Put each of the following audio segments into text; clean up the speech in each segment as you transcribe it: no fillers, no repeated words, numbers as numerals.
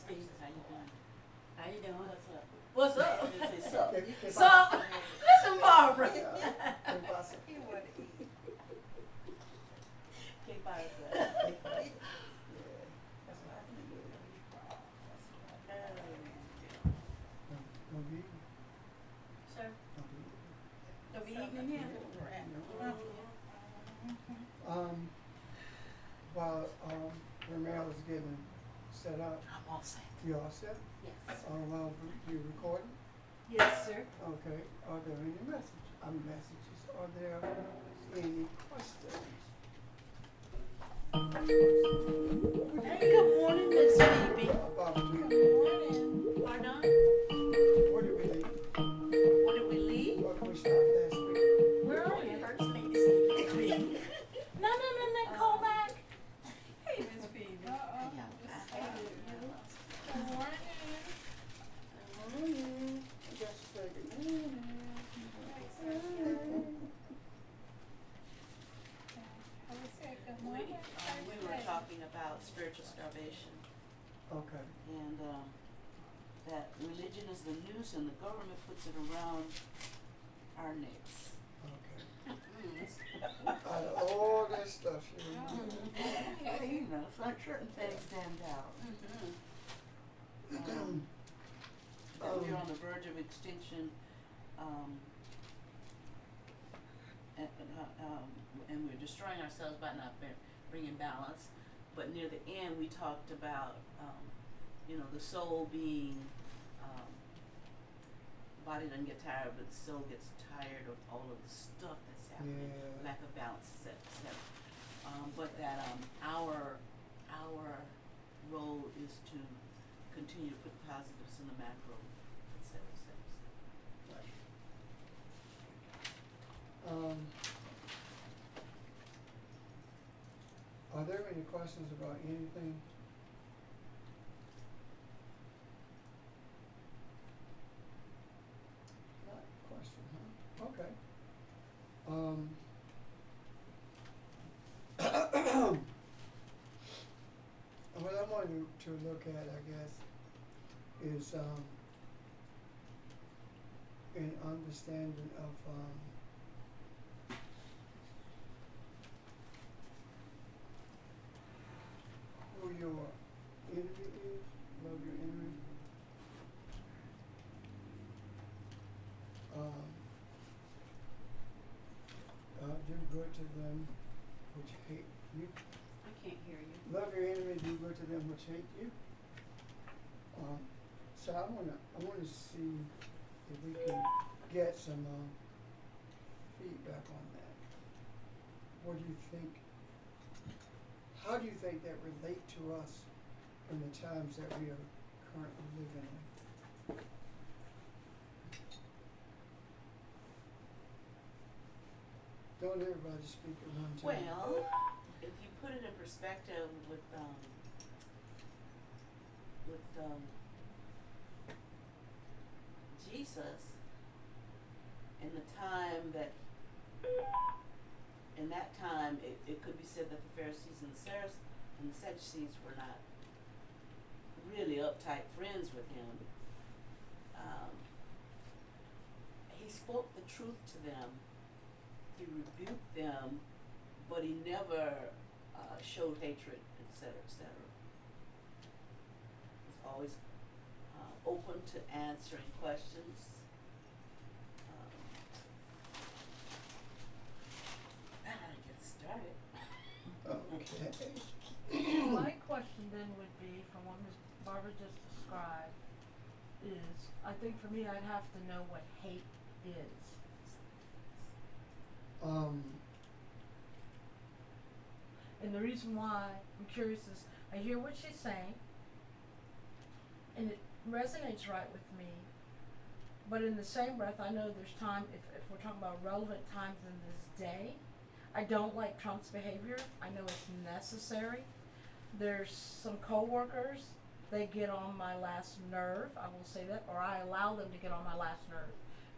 Steve, how you doing? How you doing? What's up? What's up? Say sup. So, listen, Barbara. He wanna eat. Can't buy us that. Sir, don't be eating in here. Um, while Ramel is getting set up, I'm all set. you all set? Yes. Well, you recording? Yes, sir. Okay. Are there any messages? Are there any questions? Hey, good morning, Miss Phoebe. About Good the, morning. Pardon? where did we leave? What did we leave? What did we start last week? Where are you? First lady. No, call back. Hey, Miss Phoebe. Good morning. Just a second. We were talking about spiritual starvation Okay. and that religion is the noose and the government puts it around our necks. Okay. Out of all this stuff here. Hey, you know, certain things stand out. That we're on the verge of extinction, and we're destroying ourselves by not bringing balance. But near the end, we talked about, the soul being, the body doesn't get tired, but the soul gets tired of all of the stuff that's happening, Yeah. lack of balance, etc. But that our role is to continue to put positives in the macro, etc., etc. Are there any questions about anything? Not a question, huh? Okay. What I wanted to look at, I guess, is an understanding of who your enemy is. Love your enemy. Do good to them which hate you. I can't hear you. Love your enemy, do good to them which hate you. So I wanna see if we can get some feedback on that. What do you think? How do you think that relate to us in the times that we are currently living in? Don't everybody speak at one time. Well, if you put it in perspective with Jesus, in the time that, in that time, it could be said that the Pharisees and the Sadducees were not really uptight friends with him. He spoke the truth to them. He rebuked them, but he never showed hatred, etc., etc. He's always open to answering questions. I gotta get started. Okay. My question then would be, from what Ms. Barbara just described, is, I think for me, I'd have to know what hate is. And the reason why I'm curious is, I hear what she's saying, and it resonates right with me, but in the same breath, I know there's time, if we're talking about relevant times in this day, I don't like Trump's behavior. I know it's necessary. There's some coworkers, they get on my last nerve, I will say that, or I allow them to get on my last nerve,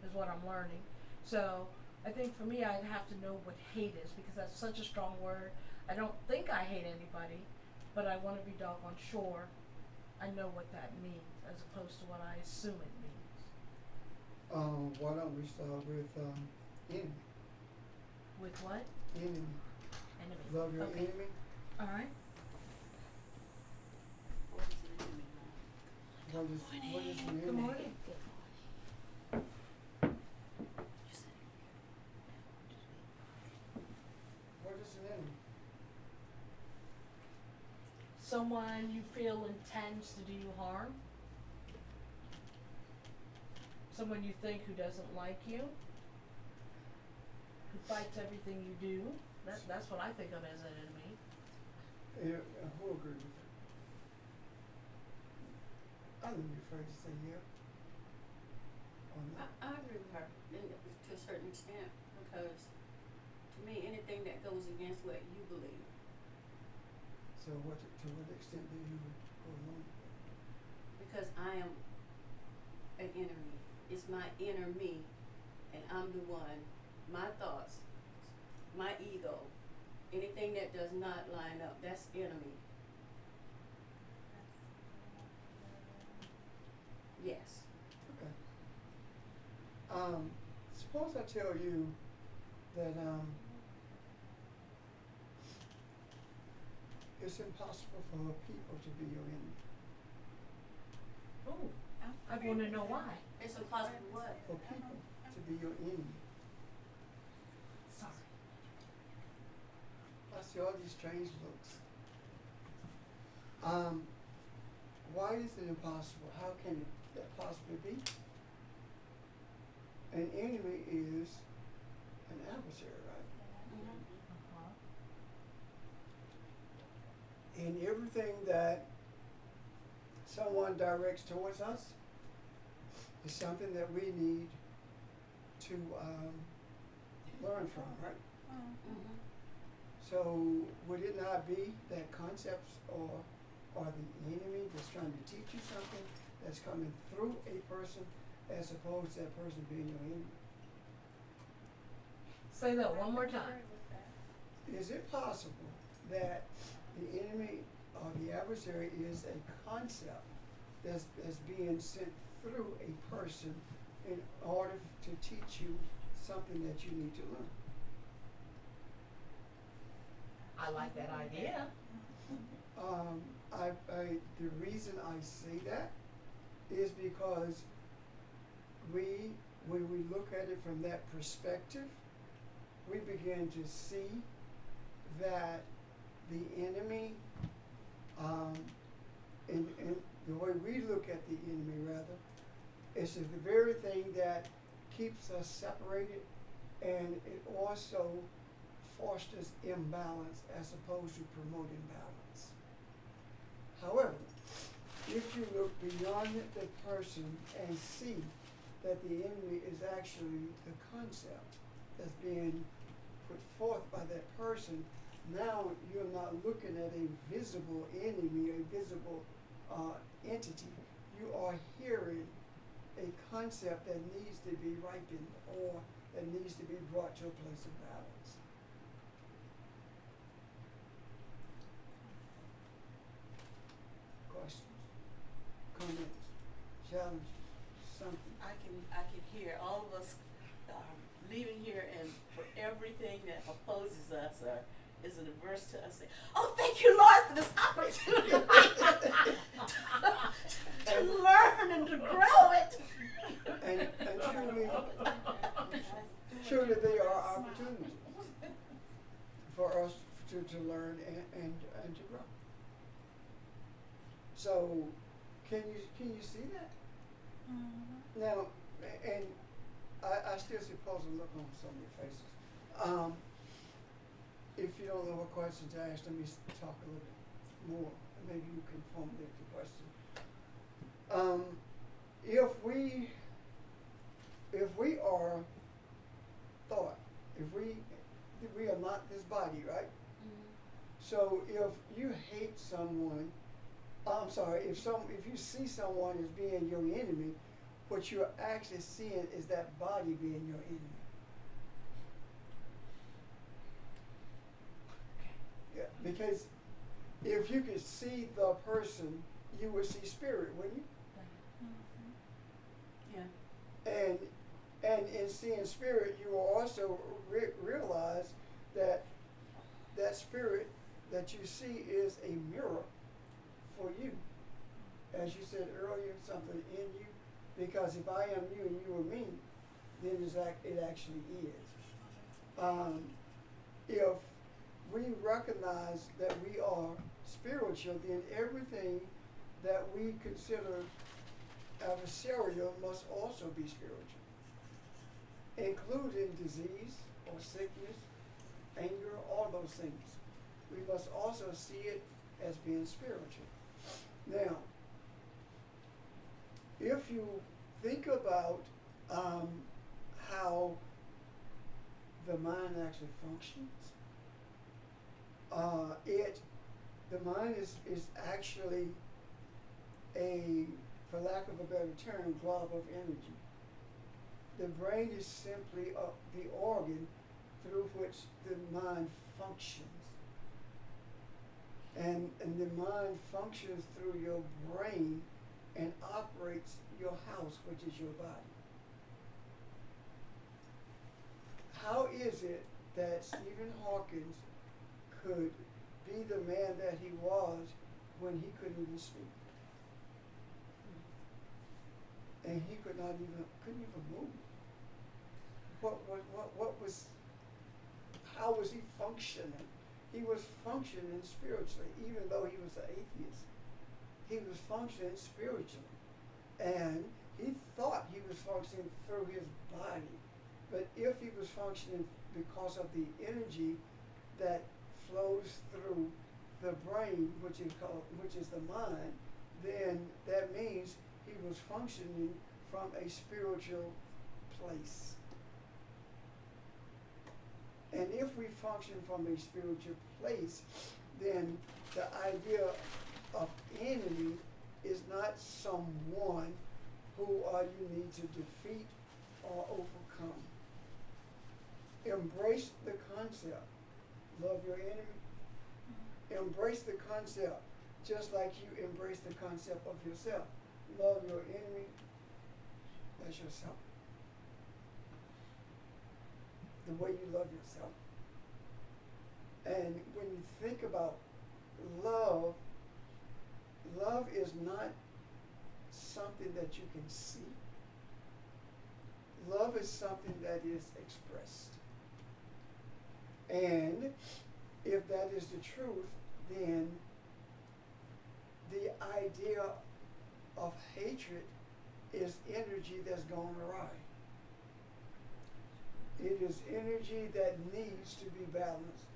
is what I'm learning. So, I think for me, I'd have to know what hate is, because that's such a strong word. I don't think I hate anybody, but I want to be doggone sure I know what that means as opposed to what I assume it means. Why don't we start with enemy? With what? Enemy. Enemy. Love your Okay. enemy. All right. What is an enemy, Mom? What is an enemy? Good morning. What is an enemy? Someone you feel intends to do you harm. Someone you think who doesn't like you. Who fights everything you do. That's what I think of as an enemy. Yeah, who agrees with that? I would be afraid to say yeah. Or no. I agree with her to a certain extent because to me anything that goes against what you believe. So to what extent do you go along with that? Because I am an enemy. It's my inner me, and I'm the one. My thoughts, my ego, anything that does not line up, that's enemy. Yes. Okay. Suppose I tell you that it's impossible for people to be your enemy. Ooh, I want to know why. It's impossible what? For people to be your enemy. Sorry. I see all these strange looks. Why is it impossible? How can that possibly be? An enemy is an adversary, right? Uh-huh. And everything that someone directs towards us is something that we need to learn from, right? Mm-hmm. So would it not be that concepts or the enemy that's trying to teach you something that's coming through a person as opposed to that person being your enemy? Say that one more time. Is it possible that the enemy or the adversary is a concept that's being sent through a person in order to teach you something that you need to learn? I like that idea. The reason I say that is because when we look at it from that perspective, we begin to see that the enemy, and the way we look at the enemy rather, is the very thing that keeps us separated, and it also fosters imbalance as opposed to promoting balance. However, if you look beyond the person and see that the enemy is actually the concept that's being put forth by that person, now you're not looking at a visible enemy, a visible entity. You are hearing a concept that needs to be ripened or that needs to be brought to a place of balance. Questions, comments, challenges, something. I can hear all of us leaving here, and for everything that opposes us or is adverse to us, say, "Oh, thank you, Lord, for this opportunity to learn and to grow it." And truly they are opportunities for us to learn and to grow. So can you see that? Mm-hmm. Now, and I still see puzzled look on some of your faces. If you don't know what questions to ask, let me talk a little bit more. Maybe you can formulate the question. If we are thought, if we are not this body, right? Mm-hmm. So if you hate someone, if you see someone as being your enemy, what you're actually seeing is that body being your enemy. Yeah, because if you can see the person you would see spirit, wouldn't you? Yeah. And in seeing spirit, you will also realize that that spirit that you see is a mirror for you. As you said earlier, something in you. Because if I am you and you are me, then it actually is. If we recognize that we are spiritual, then everything that we consider adversarial must also be spiritual, including disease or sickness, anger, all those things. We must also see it as being spiritual. Now, if you think about how the mind actually functions, the mind is actually for lack of a better term, glob of energy. The brain is simply the organ through which the mind functions. And the mind functions through your brain and operates your house, which is your body. How is it that Stephen Hawking could be the man that he was when he couldn't even speak? And he couldn't even move. How was he functioning? He was functioning spiritually, even though he was an atheist. He was functioning spiritually. And he thought he was functioning through his body. But if he was functioning because of the energy that flows through the brain, which is the mind, then that means he was functioning from a spiritual place. And if we function from a spiritual place, then the idea of enemy is not someone who you need to defeat or overcome. Embrace the concept. Love your enemy. Embrace the concept, just like you embrace the concept of yourself. Love your enemy as yourself. The way you love yourself. And when you think about love, love is not something that you can see. Love is something that is expressed. And if that is the truth, then the idea of hatred is energy that's gone awry. It is energy that needs to be balanced.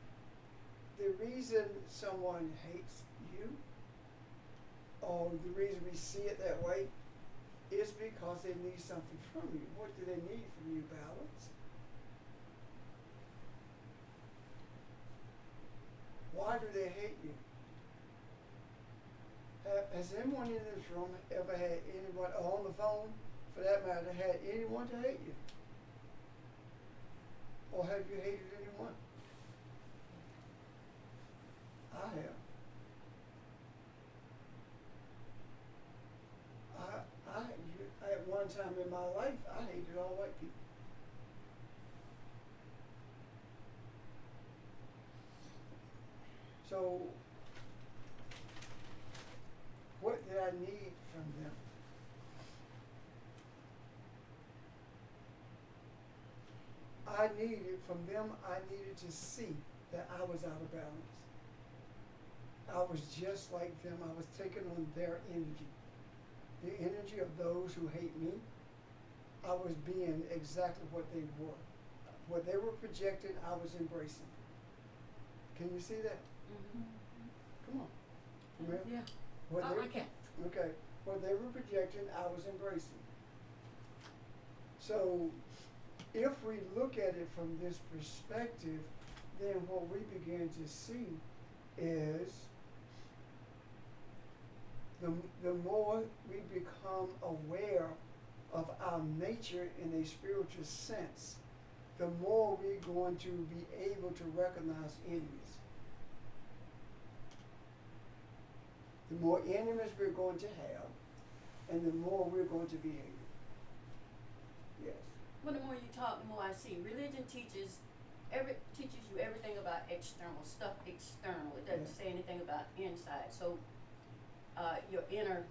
The reason someone hates you, or the reason we see it that way, is because they need something from you. What do they need from you? Balance. Why do they hate you? Has anyone in this room ever had anyone, or on the phone, for that matter, had anyone to hate you? Or have you hated anyone? I have. At one time in my life, I hated all white people. So, what did I need from them? I needed to see that I was out of balance. I was just like them. I was taking on their energy. The energy of those who hate me. I was being exactly what they were. What they were projecting, I was embracing. Can you see that? Mm-hmm. Come on. Remember? Yeah. What I can. Okay. What they were projecting, I was embracing. So, if we look at it from this perspective, then what we begin to see is the more we become aware of our nature in a spiritual sense, the more we're going to be able to recognize enemies. the more enemies we're going to have, and the more we're going to be hated. Yes. Well, the more you talk, the more I see. Religion teaches you everything about external stuff. External. It doesn't say anything about inside. So, your inner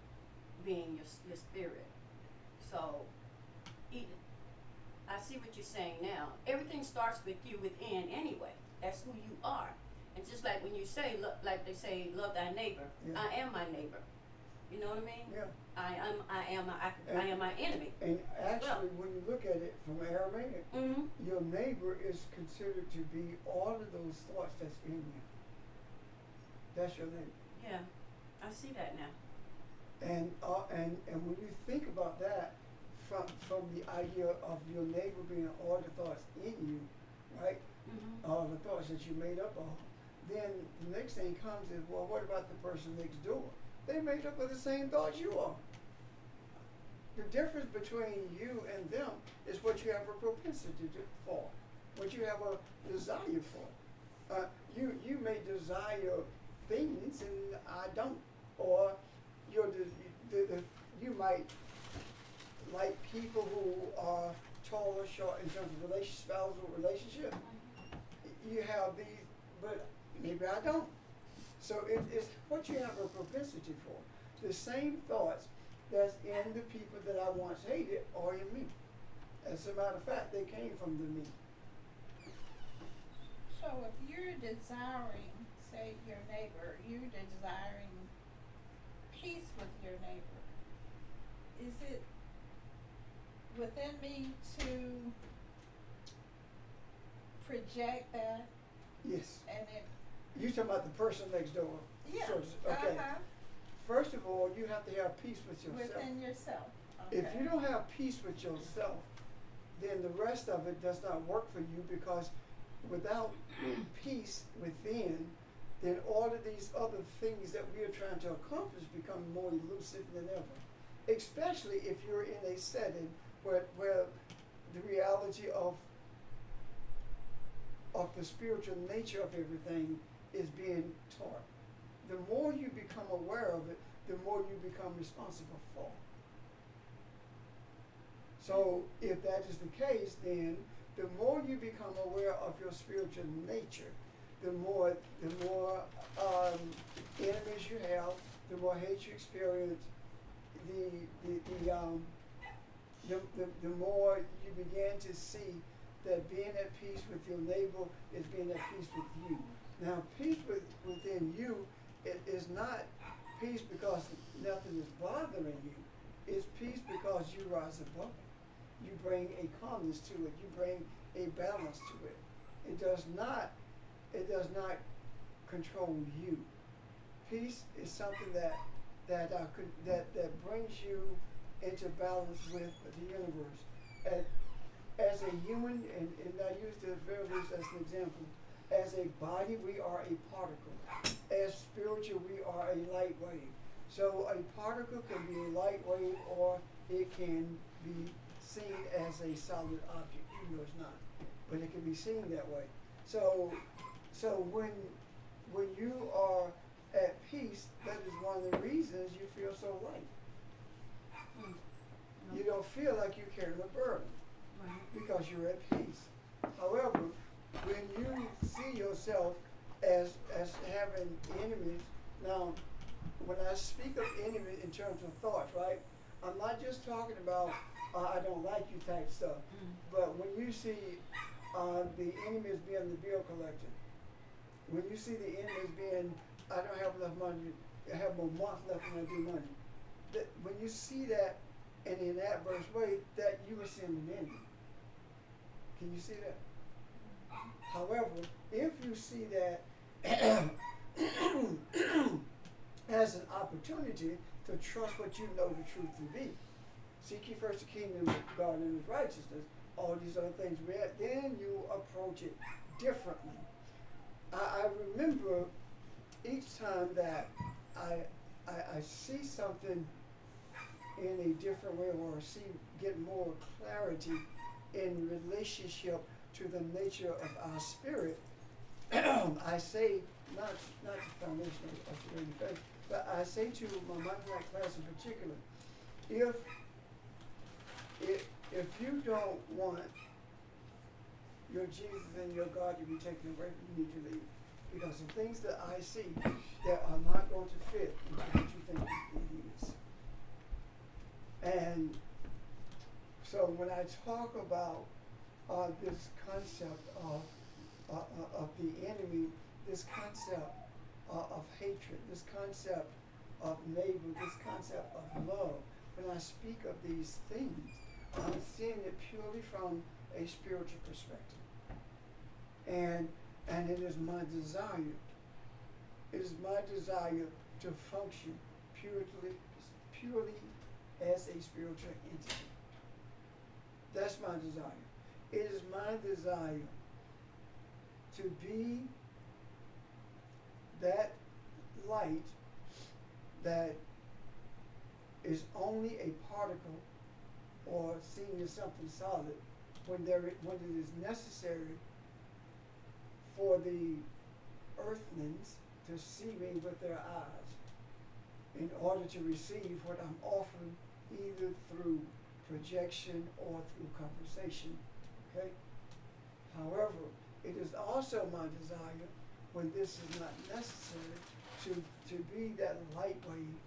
being, your spirit. So, I see what you're saying now. Everything starts with you within anyway. That's who you are. And just like when you say, like they say, love thy neighbor. Yeah. I am my neighbor. You know what I mean? Yeah. I am my enemy. And actually, when you look at it from Aramaic, Mm-hmm. your neighbor is considered to be all of those thoughts that's in you. That's your neighbor. Yeah, I see that now. And when you think about that from the idea of your neighbor being all the thoughts in you, right? Mm-hmm. All the thoughts that you made up of, then the next thing comes is, well, what about the person next door? They made up of the same thoughts you are. The difference between you and them is what you have a propensity for, what you have a desire for. You may desire things and I don't, or you might like people who are tall or short in terms of spousal relationship. You have these, but maybe I don't. So it's what you have a propensity for. The same thoughts that's in the people that I once hated are in me. As a matter of fact, they came from the me. So if you're desiring, say, your neighbor, you're desiring peace with your neighbor, is it within me to project that? Yes. And it, You talking about the person next door? yeah, Okay. First of all, you have to have peace with yourself. within yourself. Okay. If you don't have peace with yourself, then the rest of it does not work for you, because without peace within, then all of these other things that we are trying to accomplish become more elusive than ever. Especially if you're in a setting where the reality of the spiritual nature of everything is being taught. The more you become aware of it, the more you become responsible for. So if that is the case, then the more you become aware of your spiritual nature, the more enemies you have, the more hate you experience, the more you begin to see that being at peace with your neighbor is being at peace with you. Now, peace within you is not peace because nothing is bothering you. It's peace because you rise above it. You bring a calmness to it. You bring a balance to it. It does not control you. Peace is something that brings you into balance with the universe. As a human, and I use the very least as an example, as a body we are a particle. As spiritual we are a light wave. So a particle can be a light wave, or it can be seen as a solid object, even though it's not. But it can be seen that way. So when you are at peace, that is one of the reasons you feel so light. You don't feel like you're carrying a burden, Right. because you're at peace. However, when you see yourself as having enemies, now when I speak of enemies in terms of thoughts, right, I'm not just talking about I don't like you type stuff, but when you see the enemies being the bill collector, when you see the enemies being I don't have enough money, I have more month left than I do money, that when you see that in an adverse way, that you are seeing an enemy. Can you see that? However, if you see that as an opportunity to trust what you know the truth to be, seek ye first the kingdom of God and His righteousness, all these other things, then you approach it differently. I remember each time that I see something in a different way, or get more clarity in relationship to the nature of our spirit, I say not the foundation of spiritual faith, but I say to my black class in particular, if you don't want your Jesus and your God to be taken away, you need to leave. Because the things that I see that are not going to fit into what you think it is. And so when I talk about this concept of the enemy, this concept of hatred, this concept of neighbor, this concept of love, when I speak of these things, I'm seeing it purely from a spiritual perspective. And it is my desire, to function purely as a spiritual entity. That's my desire. It is my desire to be that light that is only a particle or seen as something solid when it is necessary for the earthlings to see me with their eyes in order to receive what I'm offering either through projection or through conversation. Okay? However, it is also my desire when this is not necessary to be that light wave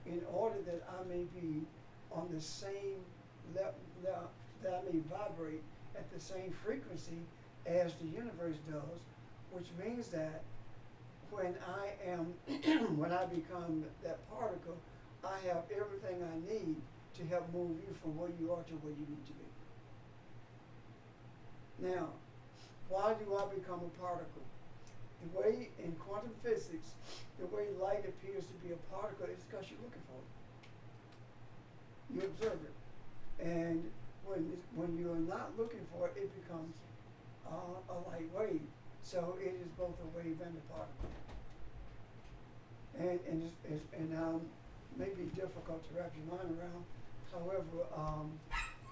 in order that I may be on the same level, that I may vibrate at the same frequency as the universe does, which means that when I become that particle, I have everything I need to help move you from where you are to where you need to be. Now, why do I become a particle? The way in quantum physics, the way light appears to be a particle is because you're looking for it. You observe it. And when you're not looking for it, it becomes a light wave. So it is both a wave and a particle. And may be difficult to wrap your mind around. However,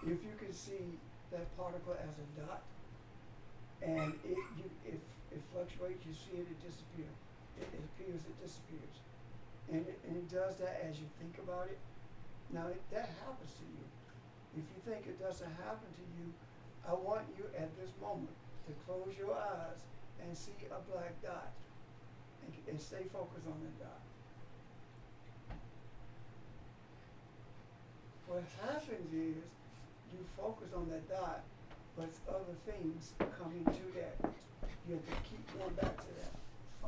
if you can see that particle as a dot, and if it fluctuates, you see it disappears. It appears, it disappears. And it does that as you think about it. Now, that happens to you. If you think it doesn't happen to you, I want you at this moment to close your eyes and see a black dot and stay focused on that dot. What happens is you focus on that dot, but other things come into that. You have to keep going back to that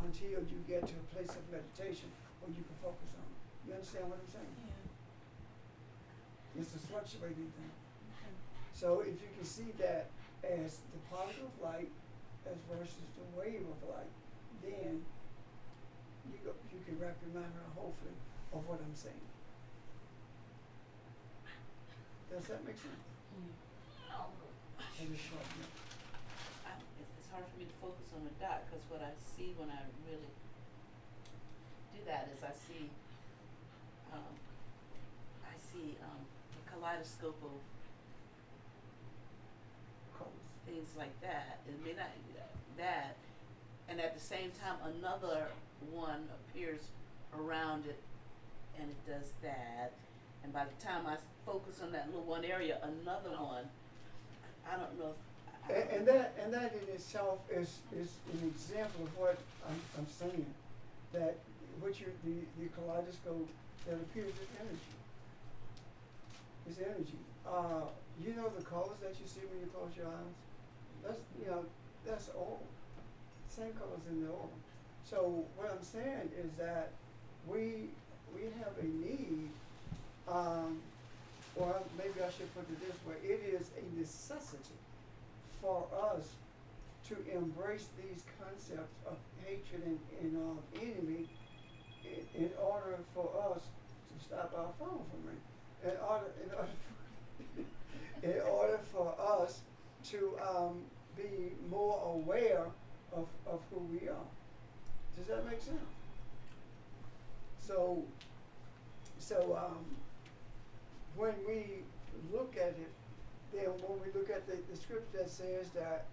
until you get to a place of meditation where you can focus on it. You understand what I'm saying? Yeah. It's a fluctuating thing. Okay. So if you can see that as the particle of light as versus the wave of light, then you can wrap your mind around hopefully of what I'm saying. Does that make sense? It's hard for me to focus on a dot because what I see when I really do that is I see a kaleidoscope of things like that. It may not be that, and at the same time another one appears around it, and it does that. And by the time I focus on that little one area, another one. I don't know if. And that in itself is an example of what I'm saying. That the kaleidoscope that appears as energy. It's energy. You know the colors that you see when you close your eyes? That's oil. Same colors in the oil. So what I'm saying is that we have a need, or maybe I should put it this way, it is a necessity for us to embrace these concepts of hatred and enemy in order for us to stop our phone from ringing. In order for us to be more aware of who we are. Does that make sense? So when we look at it, then when we look at the scripture that says that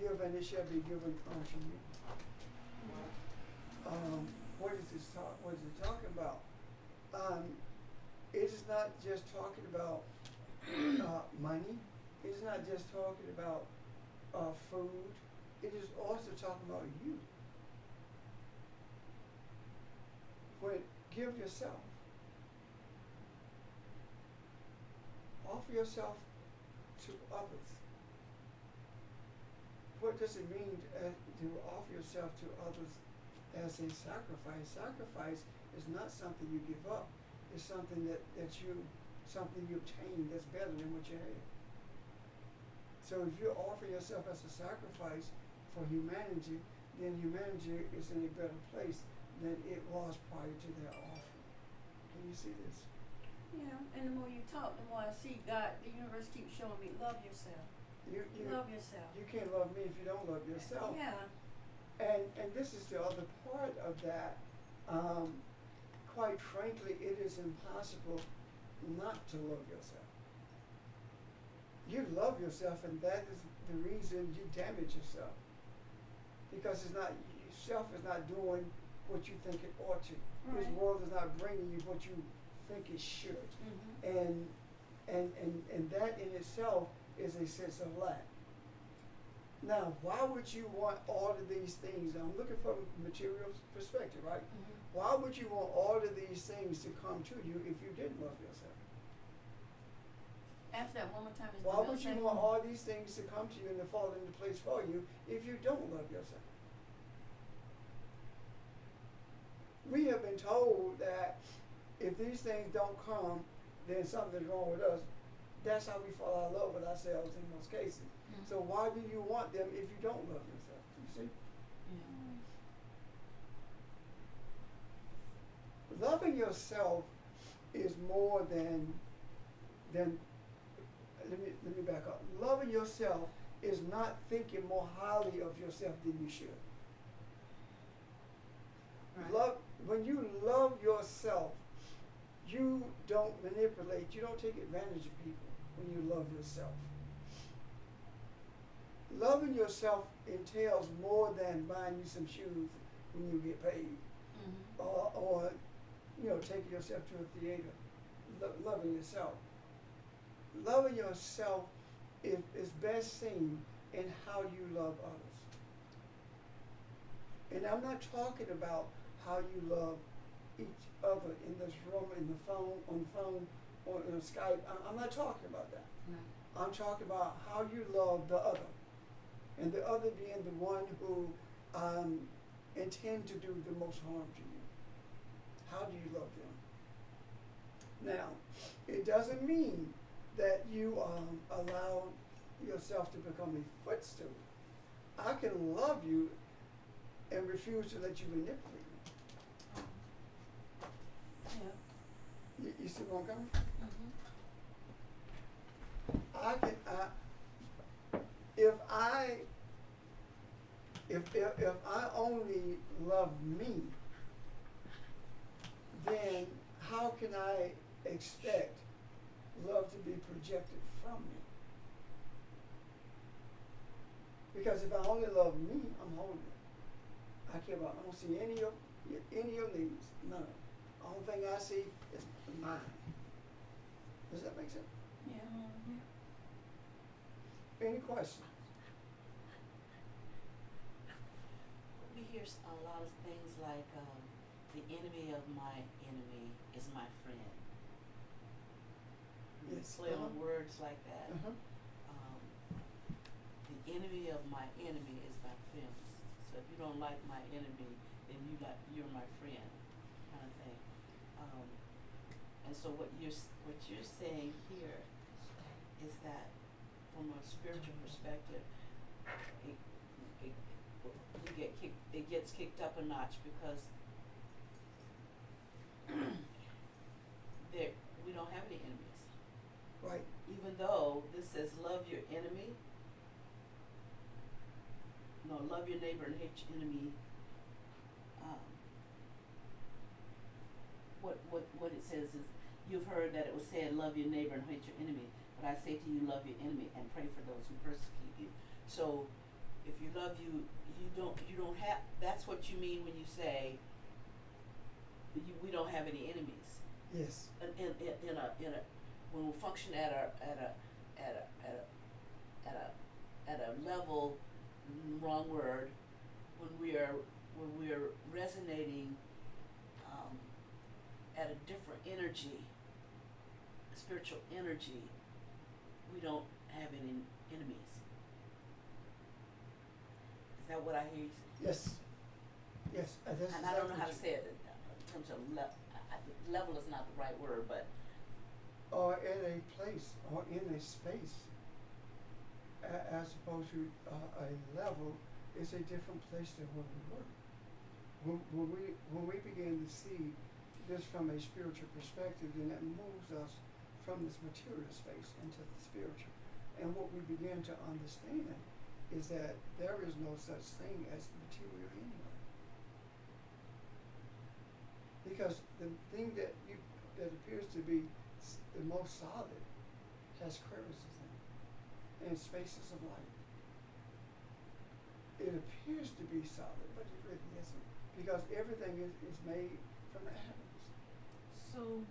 give and it shall be given unto you. what is it talking about? It is not just talking about money. It is not just talking about food. It is also talking about you. When give yourself, offer yourself to others. What does it mean to offer yourself to others as a sacrifice? Sacrifice is not something you give up. It's something that you obtain that's better than what you had. So if you offer yourself as a sacrifice for humanity, then humanity is in a better place than it was prior to their offering. Can you see this? Yeah, and the more you talk, the more I see God, the universe keeps showing me, love yourself. Love yourself. You can't love me if you don't love yourself. Yeah. And this is the other part of that. Quite frankly, it is impossible not to love yourself. You love yourself, and that is the reason you damage yourself. Because self is not doing what you think it ought to. Right. This world is not bringing you what you think it should. Mm-hmm. And that in itself is a sense of lack. Now, why would you want all of these things? I'm looking from a material perspective, right? Mm-hmm. Why would you want all of these things to come to you if you didn't love yourself? Ask that one more time. Why would you want all these things to come to you and to fall into place for you if you don't love yourself? We have been told that if these things don't come, then something's wrong with us. That's how we fall out of love with ourselves in most cases. Mm-hmm. So why do you want them if you don't love yourself? You see? Yeah. Loving yourself is more than let me back up. Loving yourself is not thinking more highly of yourself than you should. Right. When you love yourself, you don't manipulate, you don't take advantage of people when you love yourself. Loving yourself entails more than buying you some shoes when you get paid. Mm-hmm. Or taking yourself to a theater. Loving yourself. Loving yourself is best seen in how you love others. And I'm not talking about how you love each other in this room, on the phone, or in Skype. I'm not talking about that. No. I'm talking about how you love the other. And the other being the one who intend to do the most harm to you. How do you love them? Now, it doesn't mean that you allow yourself to become a footstool. I can love you and refuse to let you manipulate me. Yeah. You see where I'm coming from? Mm-hmm. If I only love me, then how can I expect love to be projected from me? Because if I only love me, I'm holding it. I don't see any of your needs, none of them. The only thing I see is mine. Does that make sense? Yeah. Any questions? We hear a lot of things like the enemy of my enemy is my friend. We Yes. play on words like that. Uh-huh. The enemy of my enemy is my friend. So if you don't like my enemy, then you're my friend, kind of thing. And so what you're saying here is that from a spiritual perspective, it gets kicked up a notch because we don't have any enemies. Right. Even though this says love your enemy, no, love your neighbor and hate your enemy. What it says is, you've heard that it was said, love your neighbor and hate your enemy. But I say to you, love your enemy and pray for those who persecute you. So if you love you, you don't have, that's what you mean when you say, we don't have any enemies. Yes. In a, when we function at a level, wrong word, when we are resonating, at a different energy, spiritual energy, we don't have any enemies. Is that what I hear you say? Yes. Yes. That's And I don't know exactly how to what say it in terms of level is not the right word, but or in a place or in a space, as opposed to a level, is a different place than where we were. When we begin to see this from a spiritual perspective, then that moves us from this material space into the spiritual. And what we begin to understand is that there is no such thing as material anyway. Because the thing that appears to be the most solid has crevices in it and spaces of light. It appears to be solid, but it really isn't, because everything is made from atoms. So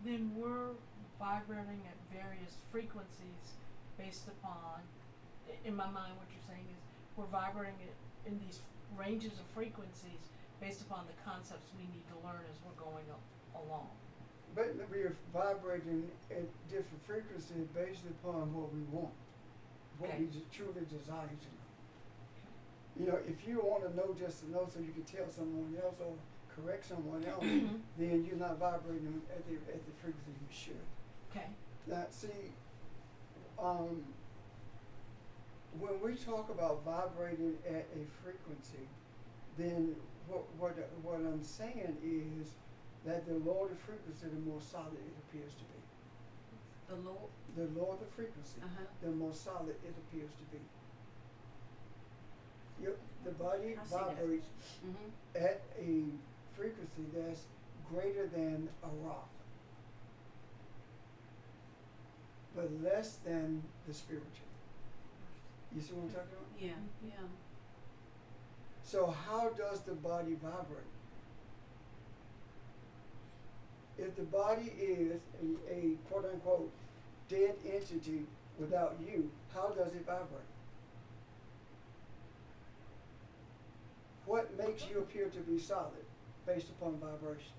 then we're vibrating at various frequencies based upon, in my mind what you're saying is we're vibrating in these ranges of frequencies based upon the concepts we need to learn as we're going along. But we are vibrating at different frequencies based upon what we want, what Okay. we truly desire to know. You know, if you want to know just to know so you can tell someone else or correct someone else, then you're not vibrating at the frequency you should. Okay. Now, see, when we talk about vibrating at a frequency, then what I'm saying is that the lower the frequency, the more solid it appears to be. The Lord. The lower the frequency, the more solid it appears to be. The body I see that. vibrates at a frequency that's greater than a rock, but less than the spiritual. You see what I'm talking about? Yeah, yeah. So how does the body vibrate? If the body is a quote-unquote dead entity without you, how does it vibrate? What makes you appear to be solid based upon vibration?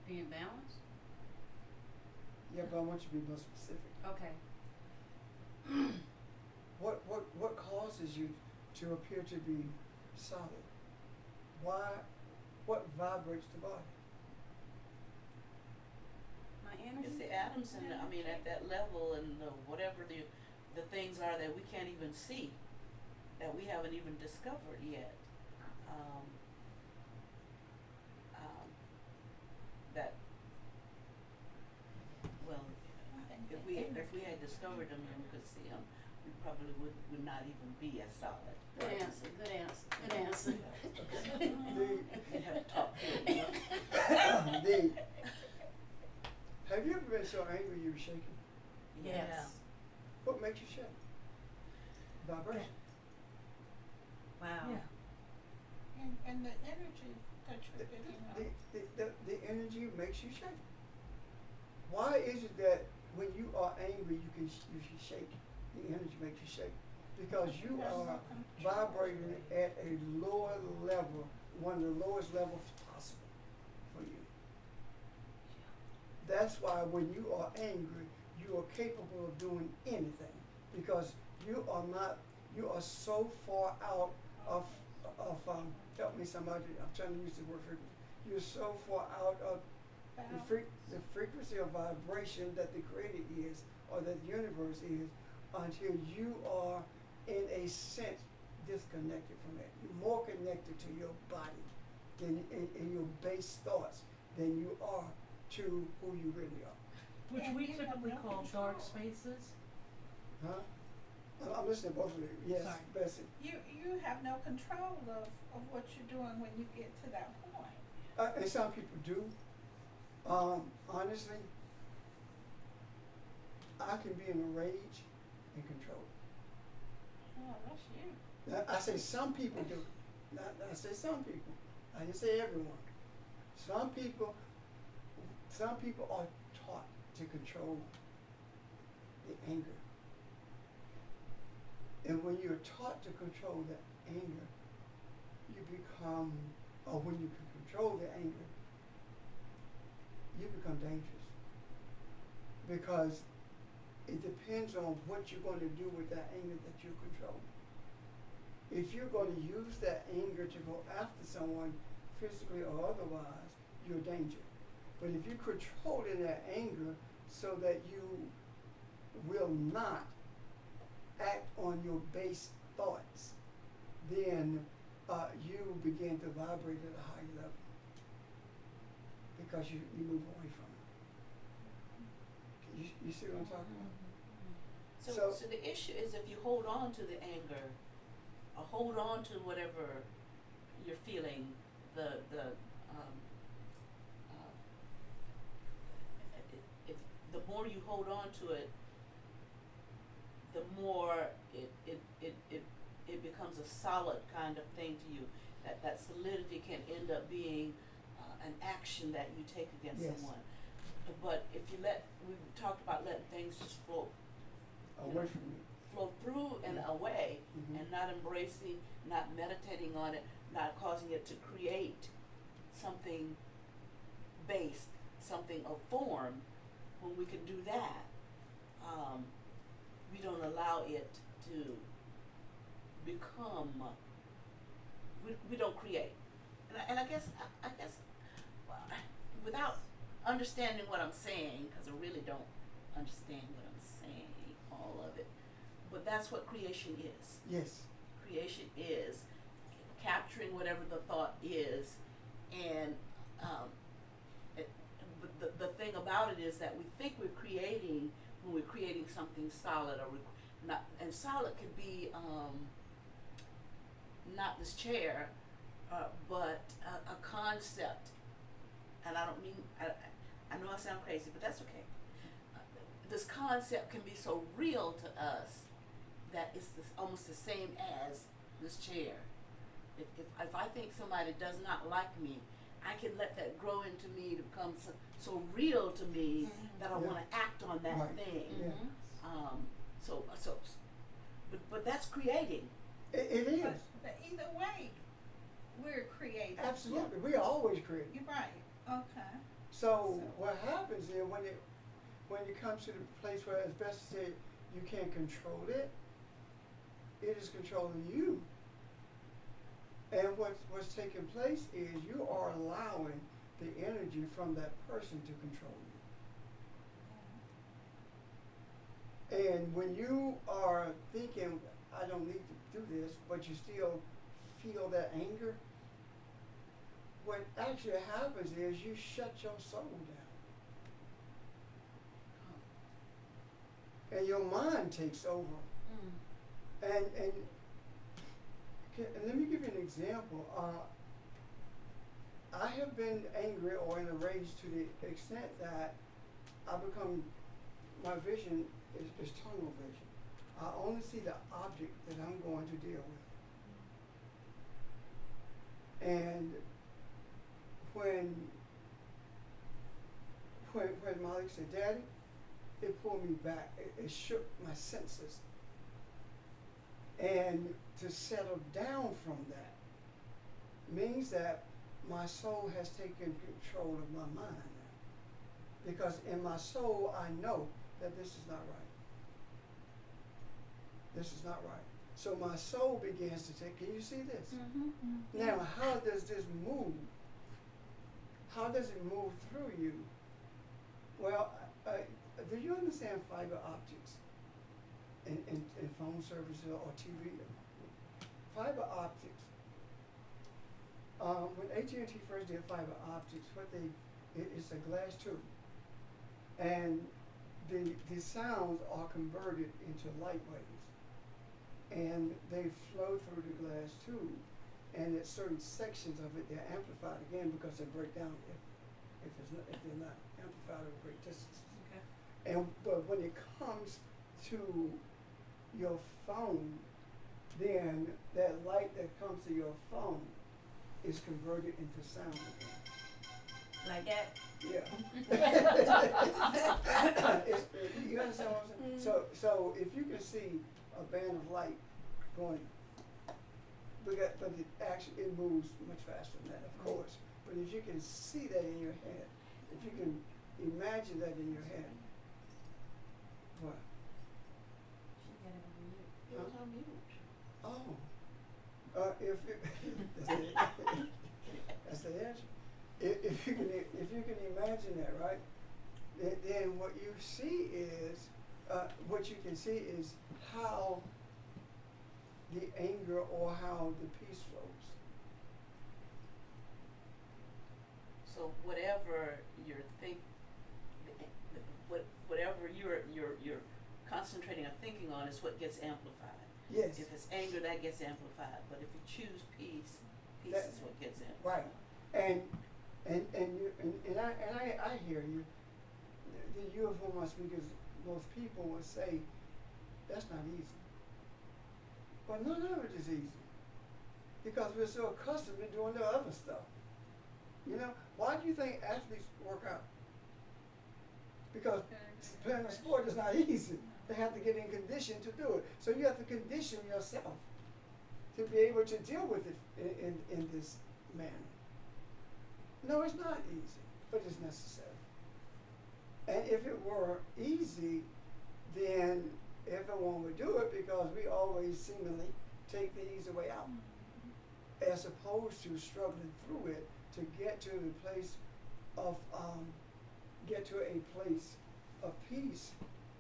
Being balanced? Yeah, but I want you to be more specific. Okay. What causes you to appear to be solid? Why? What vibrates the body? My energy? it's the atoms and I mean at that level and whatever the things are that we can't even see, that we haven't even discovered yet. That well, if we had discovered them and we could see them, we probably would not even be as solid. Good answer, good answer, good answer. We have to talk to them. Have you ever been so angry you were shaking? Yes. What makes you shake? Vibration. Wow. Yeah. And the energy that you're giving off. The energy makes you shake. Why is it that when you are angry you can shake? The energy makes you shake because you are vibrating at a lower level, one of the lowest levels possible for you. That's why when you are angry, you are capable of doing anything because you are so far out of help me somebody, I'm trying to use the word frequency. You're so far out of the frequency of vibration that the creator is or that the universe is until you are in a sense disconnected from it. You're more connected to your body than in your base thoughts than you are to who you really are. Which And we you have typically no call dark control. spaces. Huh? I'm listening to both of you. Yes, Sorry. Bessie. You have no control of what you're doing when you get to that point. And some people do. Honestly, I can be in a rage and control it. Oh, that's you. Now, I say some people do. Not, I say some people. I didn't say everyone. Some people are taught to control the anger. And when you're taught to control the anger, you become, or when you can control the anger, you become dangerous. Because it depends on what you're going to do with that anger that you control. If you're going to use that anger to go after someone, physically or otherwise, you're a danger. But if you're controlling that anger so that you will not act on your base thoughts, then you begin to vibrate at a higher level because you move away from it. You see what I'm talking about? So the issue is if you hold on to the anger, or hold on to whatever you're feeling, if the more you hold on to it, the more it becomes a solid kind of thing to you. That solidity can end up being an action that you take against Yes. someone. But if we talked about letting things just flow Away from you. flow through and Yeah. away, Mhm. and not embracing, not meditating on it, not causing it to create something based, something of form. When we can do that, we don't allow it to become. We don't create, and I guess well, without understanding what I'm saying, because I really don't understand what I'm saying, all of it. But that's what creation is. Yes. Creation is capturing whatever the thought is, and but the thing about it is that we think we're creating when we're creating something solid, or not. And solid could be not this chair, but a concept. And I don't mean I know I sound crazy, but that's okay. This concept can be so real to us that it's almost the same as this chair. If I think somebody does not like me, I can let that grow into me to become so real to me that I Yeah. want to act on that Right. thing. Yeah. But that's creating. It is. But either way, we're creative. Absolutely. We are always creative. You're right. Okay. So what happens is when it comes to the place where, as best said, you can't control it, it is controlling you. And what's taking place is you are allowing the energy from that person to control you. And when you are thinking, I don't need to do this, but you still feel that anger, what actually happens is you shut your soul down. And your mind takes over. And let me give you an example. I have been angry or in a rage to the extent that my vision is tunnel vision. I only see the object that I'm going to deal with. And when Malik said, Daddy, it pulled me back. It shook my senses. And to settle down from that means that my soul has taken control of my mind now. Because in my soul, I know that this is not right. This is not right. So my soul begins to take, can you see this? Now, how does this move? How does it move through you? Well, do you understand fiber optics in phone services or TV? Fiber optics. When AT&T first did fiber optics, it's a glass tube, and the sounds are converted into light waves, and they flow through the glass tube, and at certain sections of it they're amplified again because they break down if they're not amplified over great distances. Okay. But when it comes to your phone, then that light that comes to your phone is converted into sound again. Like that? Yeah. You understand what I'm saying? So if you can see a band of light going, but it moves much faster than that, of course. But if you can see that in your head, if you can imagine that in your head, what? She got it on mute. It was on mute. Oh. If it, that's the answer. If you can imagine that, right? Then what you see is, what you can see is how the anger or how the peace flows. So whatever you're whatever you're concentrating or thinking on is what gets amplified. Yes. If it's anger, that gets amplified. But if you choose peace, peace That- is what gets amplified. Right. And I hear you. You of whom I speak as most people would say, that's not easy. But none of it is easy. Because we're so accustomed to doing the other stuff. You know, why do you think athletes work out? Because playing a sport is not easy. They have to get in condition to do it. So you have to condition yourself to be able to deal with it in this manner. No, it's not easy, but it's necessary. And if it were easy, then everyone would do it because we always seemingly take the easy way out, as opposed to struggling through it to get to the place of get to a place of peace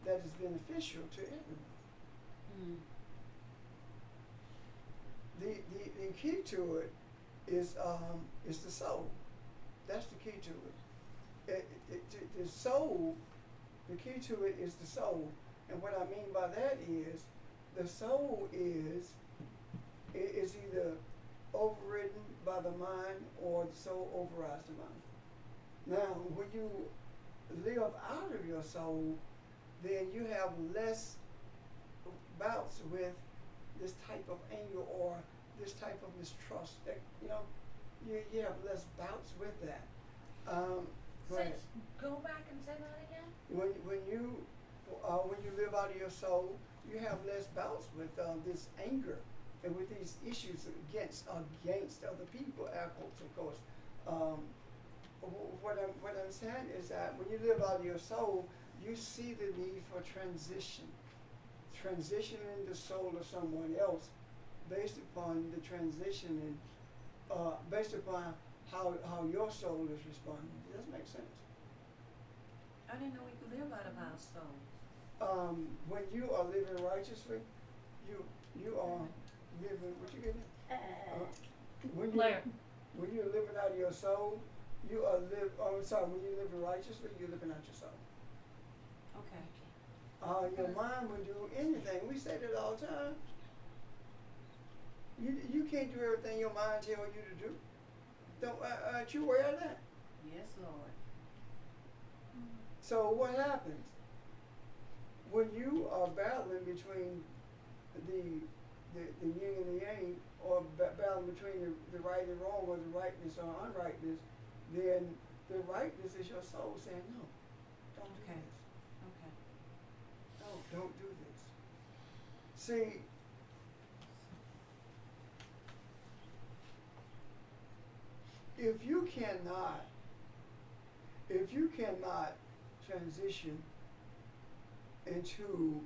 that is beneficial to everyone. The key to it is the soul. That's the key to it. The soul, the key to it is the soul. And what I mean by that is, the soul is either overridden by the mind or the soul overrides the mind. Now, when you live out of your soul, then you have less bouts with this type of anger or this type of mistrust. That, you have less bouts with that. Go ahead. Go back and say that again. When you live out of your soul, you have less bouts with this anger and with these issues against other people. Of course. What I'm saying is that when you live out of your soul, you see the need for transitioning the soul of someone else, based upon the transitioning, based upon how your soul is responding. Does that make sense? I didn't know we could live out of our souls. When you are living righteously, you are living. What you getting? When you're living out of your soul, when you're living righteously, you're living out your soul. Okay. Your mind will do anything. We say that all the time. You can't do everything your mind tells you to do. Aren't you aware of that? Yes, Lord. So what happens when you are battling between the yin and the yang, or battling between the right and wrong, or the rightness or unrightness? Then the rightness is your soul saying, no, don't do Okay. this. Okay. No, don't do this. See, if you cannot transition into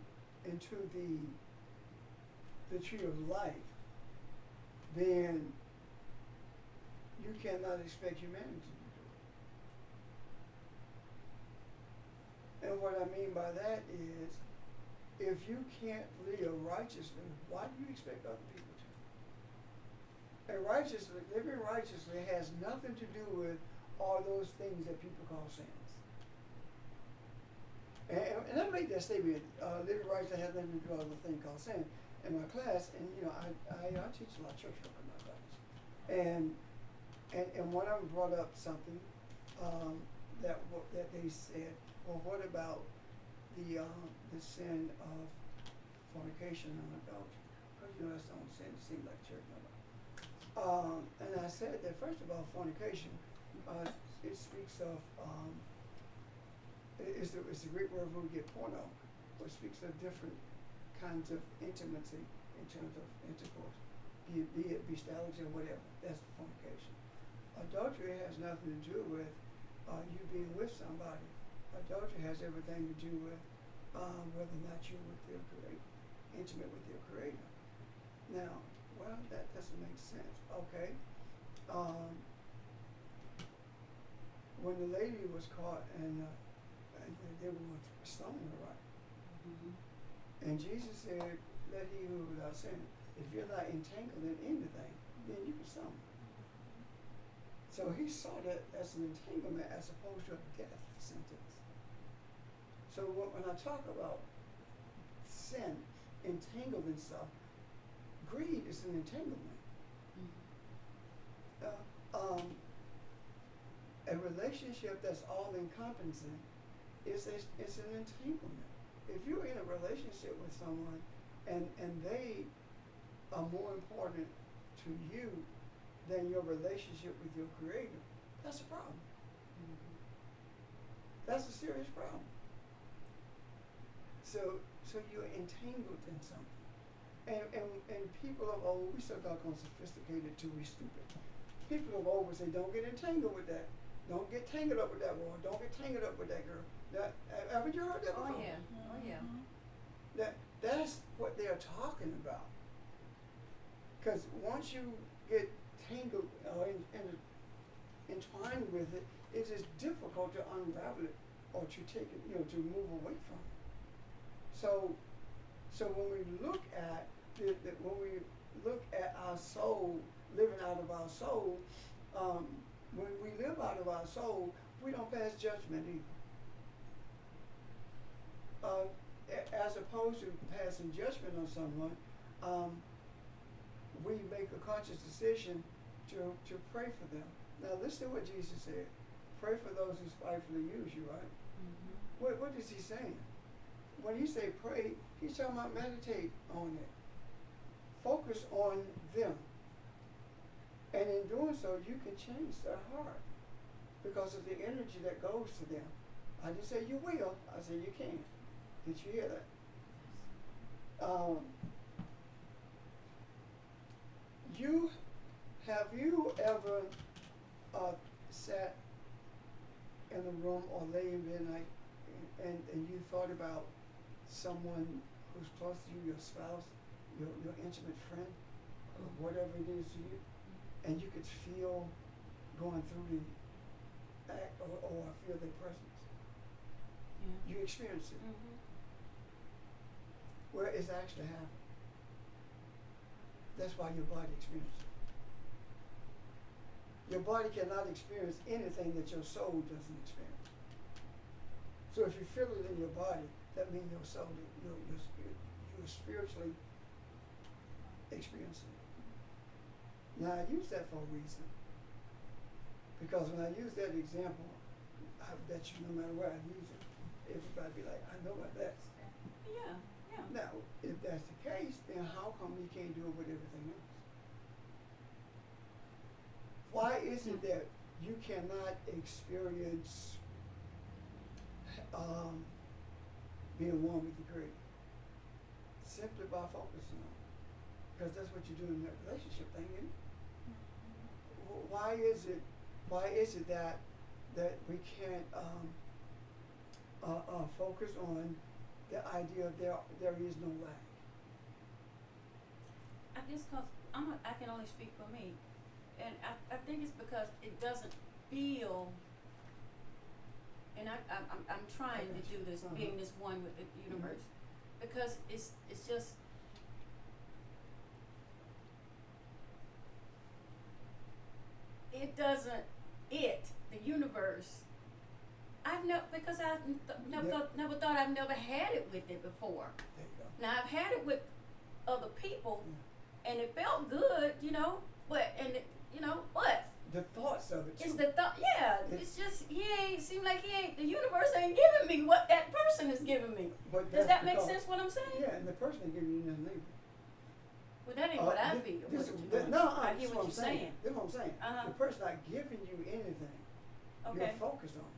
the tree of life, then you cannot expect humanity to do it. And what I mean by that is, if you can't live righteously, why do you expect other people to? And living righteously has nothing to do with all those things that people call sins. And I make that statement, living righteously has nothing to do with a thing called sin. In my class, and I teach a lot of church work in my class. And one of them brought up something that they said, well, what about the sin of fornication and adultery, because you know that's the only sin that seems like church number. And I said that first of all, fornication, it speaks of it's the Greek word where we get porno, which speaks of different kinds of intimacy in terms of intercourse, be it bestiality or whatever. That's fornication. Adultery has nothing to do with you being with somebody. Adultery has everything to do with whether or not you're with your creator, intimate with your creator. Now, well, that doesn't make sense. Okay. When the lady was caught and they were going to stone her, right? Mm-hmm. And Jesus said, let he who is without sin, if you're not entangled in anything, then you can stone. So he saw that as an entanglement as opposed to a death sentence. So when I talk about sin, entangled in stuff, greed is an entanglement. A relationship that's all encompassing is an entanglement. If you're in a relationship with someone and they are more important to you than your relationship with your creator, that's a problem. Mm-hmm. That's a serious problem. So you're entangled in something. And people of old, we so doggone sophisticated till we stupid. People of old would say, don't get entangled with that. Don't get tangled up with that boy. Don't get tangled up with that girl. Haven't you heard that before? Oh yeah. Oh yeah. That's what they're talking about. Because once you get tangled or entwined with it, it is difficult to unravel it or to take it, to move away from it. So when we look at our soul, living out of our soul, when we live out of our soul, we don't pass judgment either. As opposed to passing judgment on someone, we make a conscious decision to pray for them. Now listen to what Jesus said. Pray for those who spitefully use you, right? Mm-hmm. What is he saying? When he say pray, he's talking about meditate on it. Focus on them. And in doing so, you can change their heart because of the energy that goes to them. I didn't say you will, I said you can. Did you hear that? Have you ever sat in a room or lay in bed and you thought about someone who's close to you, your spouse, your intimate friend, or whatever it is to you, and you could feel going through the act or feel their presence? Yeah. You experience it. Mm-hmm. Where it's actually happening. That's why your body experiences it. Your body cannot experience anything that your soul doesn't experience. So if you feel it in your body, that means your soul, you're spiritually experiencing it. Now I use that for a reason. Because when I use that example, I bet you no matter where I use it, everybody be like, I know about that. Yeah. Yeah. Now, if that's the case, then how come you can't do it with everything else? Why is it that you cannot experience being one with the Creator? Simply by focusing on it. Because that's what you do in that relationship thing, isn't it? Why is it that we can't focus on the idea of there is no lag? I just cause I can only speak for me, and I think it's because it doesn't feel. And I'm trying to do this, being this one with the universe, because it's just. It doesn't. The universe. Because I've never thought I've never had it with it before. There you go. Now I've had it with other people, and it felt good, but the thoughts of it too. It's the thought. Yeah, It's- it's just the universe ain't giving me what that person is giving me. But Does that's that make because- sense? What I'm saying? Yeah, and the person ain't giving you nothing label. Well, that ain't what I Thi- feel. this- What th- you- no, I this hear is what I'm you're saying. This is what I'm saying. Uh-huh. The person not giving you anything. Okay. You're focused on.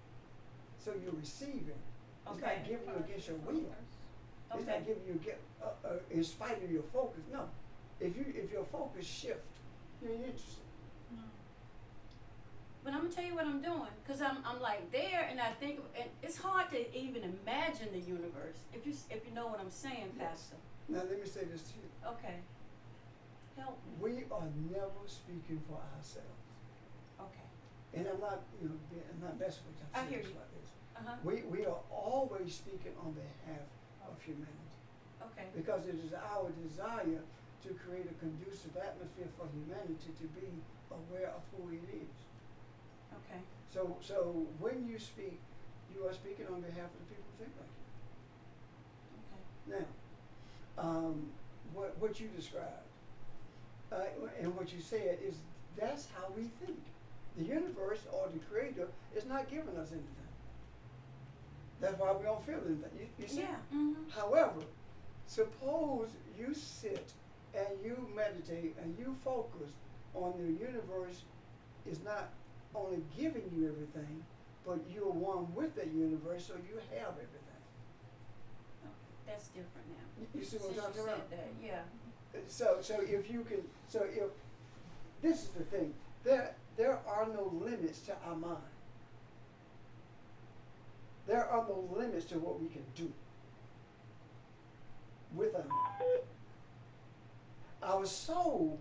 So you're receiving. It's Okay. not giving you against your will. It's Okay. not giving you in spite of your focus. No. If your focus shift, you ain't interested. But I'm gonna tell you what I'm doing, cause I'm like there, and I think, and it's hard to even imagine the universe if you know what I'm saying, Yes. Pastor. Now let me say this to you. Okay. Help me. We are never speaking for ourselves. Okay. And I'm not, I'm not messing with you. I I'm hear serious you. about this. Uh-huh. We are always speaking on behalf of humanity. Okay. Because it is our desire to create a conducive atmosphere for humanity to be aware of who it is. Okay. So when you speak, you are speaking on behalf of the people who think like you. Okay. Now, what you described and what you said is that's how we think. The universe or the creator is not giving us anything. That's why we don't feel anything. You see? Yeah. Mm-hmm. However, suppose you sit and you meditate and you focus on the universe is not only giving you everything, but you're one with the universe, so you have everything. That's different now. You see what I'm Since talking you about? said that, yeah. So if this is the thing, there are no limits to our mind. There are no limits to what we can do with our mind. Our soul,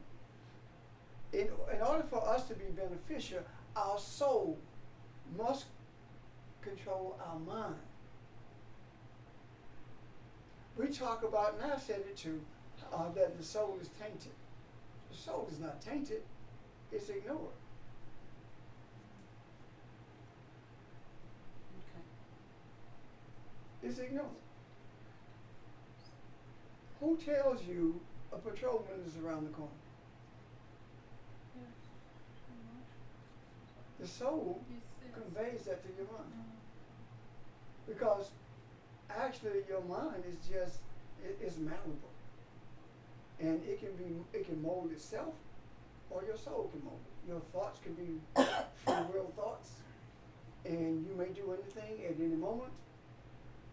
in order for us to be beneficial, our soul must control our mind. We talk about, and I've said it too, that the soul is tainted. The soul is not tainted, it's ignored. Okay. It's ignored. Who tells you a patrolman is around the corner? The soul conveys that to your mind. Because actually your mind is just, it's malleable. And it can mold itself, or your soul can mold it. Your thoughts can be free will thoughts, and you may do anything at any moment.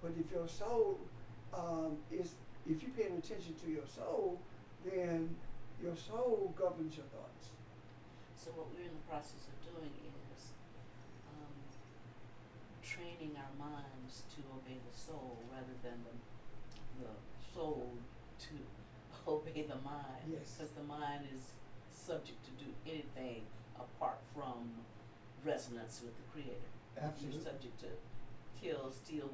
But if your soul if you're paying attention to your soul, then your soul governs your thoughts. So what we're in the process of doing is training our minds to obey the soul rather than the soul to obey the mind. Yes. Because the mind is subject to do anything apart from resonance with the Creator. Absolutely. You're subject to kill, steal,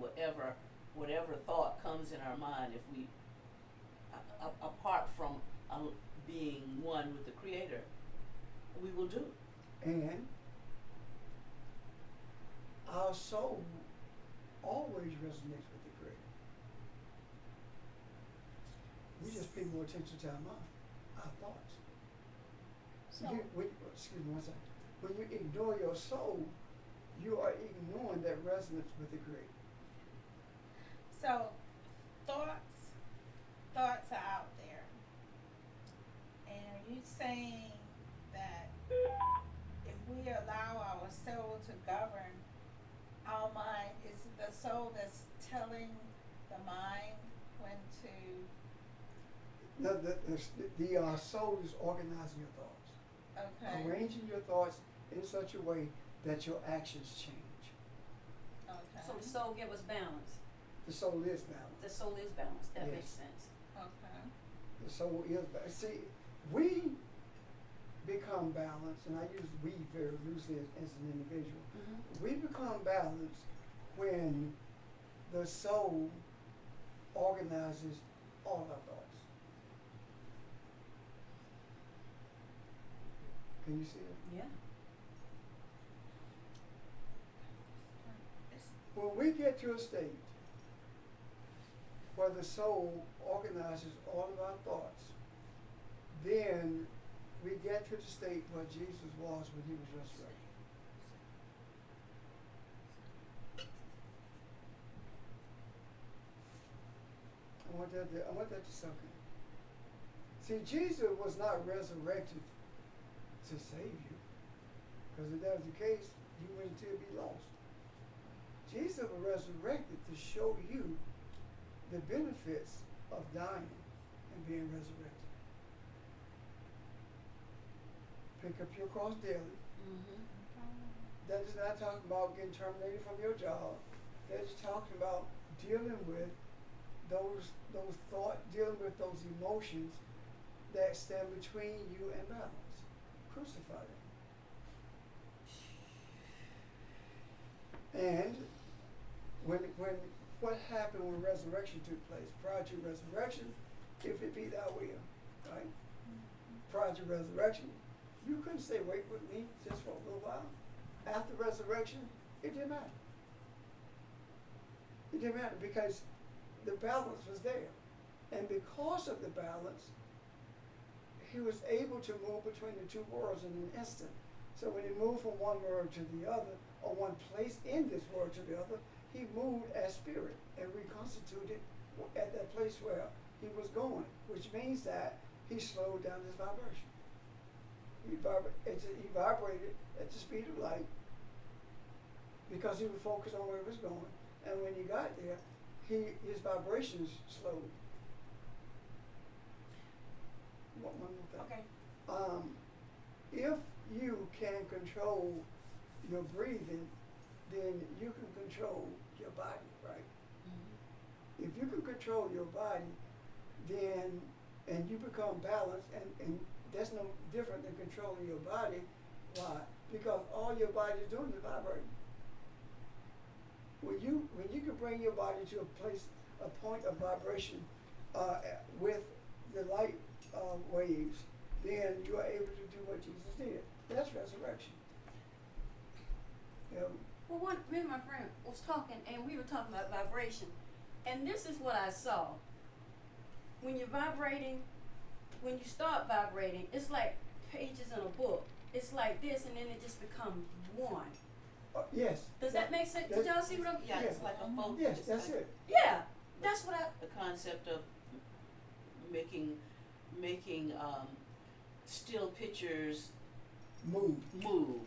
whatever thought comes in our mind. If we, apart from being one with the Creator, we will do it. And our soul always resonates with the Creator. We just pay more attention to our mind, our thoughts. So, Excuse me one second. When you ignore your soul, you are ignoring that resonance with the Creator. so thoughts are out there. And are you saying that if we allow our soul to govern our mind, is it the soul that's telling the mind when to? The soul is organizing your thoughts, Okay. arranging your thoughts in such a way that your actions change. Okay. So the soul give us balance. The soul is balanced. The soul is balanced. That Yes. makes sense. Okay. The soul is balanced. See, we become balanced, and I use we very loosely as an individual. Mm-hmm. We become balanced when the soul organizes all our thoughts. Can you see it? Yeah. When we get to a state where the soul organizes all of our thoughts, then we get get to the state where Jesus was when he was resurrected. I want that to soak in. See, Jesus was not resurrected to save you, because if that was the case, you wouldn't still be lost. Jesus was resurrected to show you the benefits of dying and being resurrected. Pick up your cross daily. Mm-hmm. That is not talking about getting terminated from your job. That is talking about dealing with those thoughts, dealing with those emotions that stand between you and balance. Crucify them. And when what happened when resurrection took place? Prior to resurrection, if it be thy will, right? Prior to resurrection, you couldn't stay awake with me just for a little while. After resurrection, it didn't matter. It didn't matter because the balance was there. And because of the balance, he was able to move between the two worlds in an instant. So when he moved from one world to the other, or one place in this world to the other, he moved as spirit and reconstituted at that place where he was going, which means that he slowed down his vibration. He vibrated at the speed of light because he was focused on where he was going. And when he got there, his vibrations slowed. One more thing. Okay. If you can control your breathing, then you can control your body, right? Mm-hmm. If you can control your body, then, and you become balanced, and that's no different than controlling your body. Why? Because all your body is doing is vibrating. When you can bring your body to a point of vibration with the light waves, then you are able to do what Jesus did. That's resurrection. Well, me and my friend was talking, and we were talking about vibration, and this is what I saw. When you're vibrating, when you start vibrating, it's like pages in a book. It's like this, and then it just becomes one. Yes. Does that make sense? Did y'all see what I'm? Yeah, it's like a focus. Yes, It's that's like it. Yeah, that's what I. The concept of making still pictures Move. move.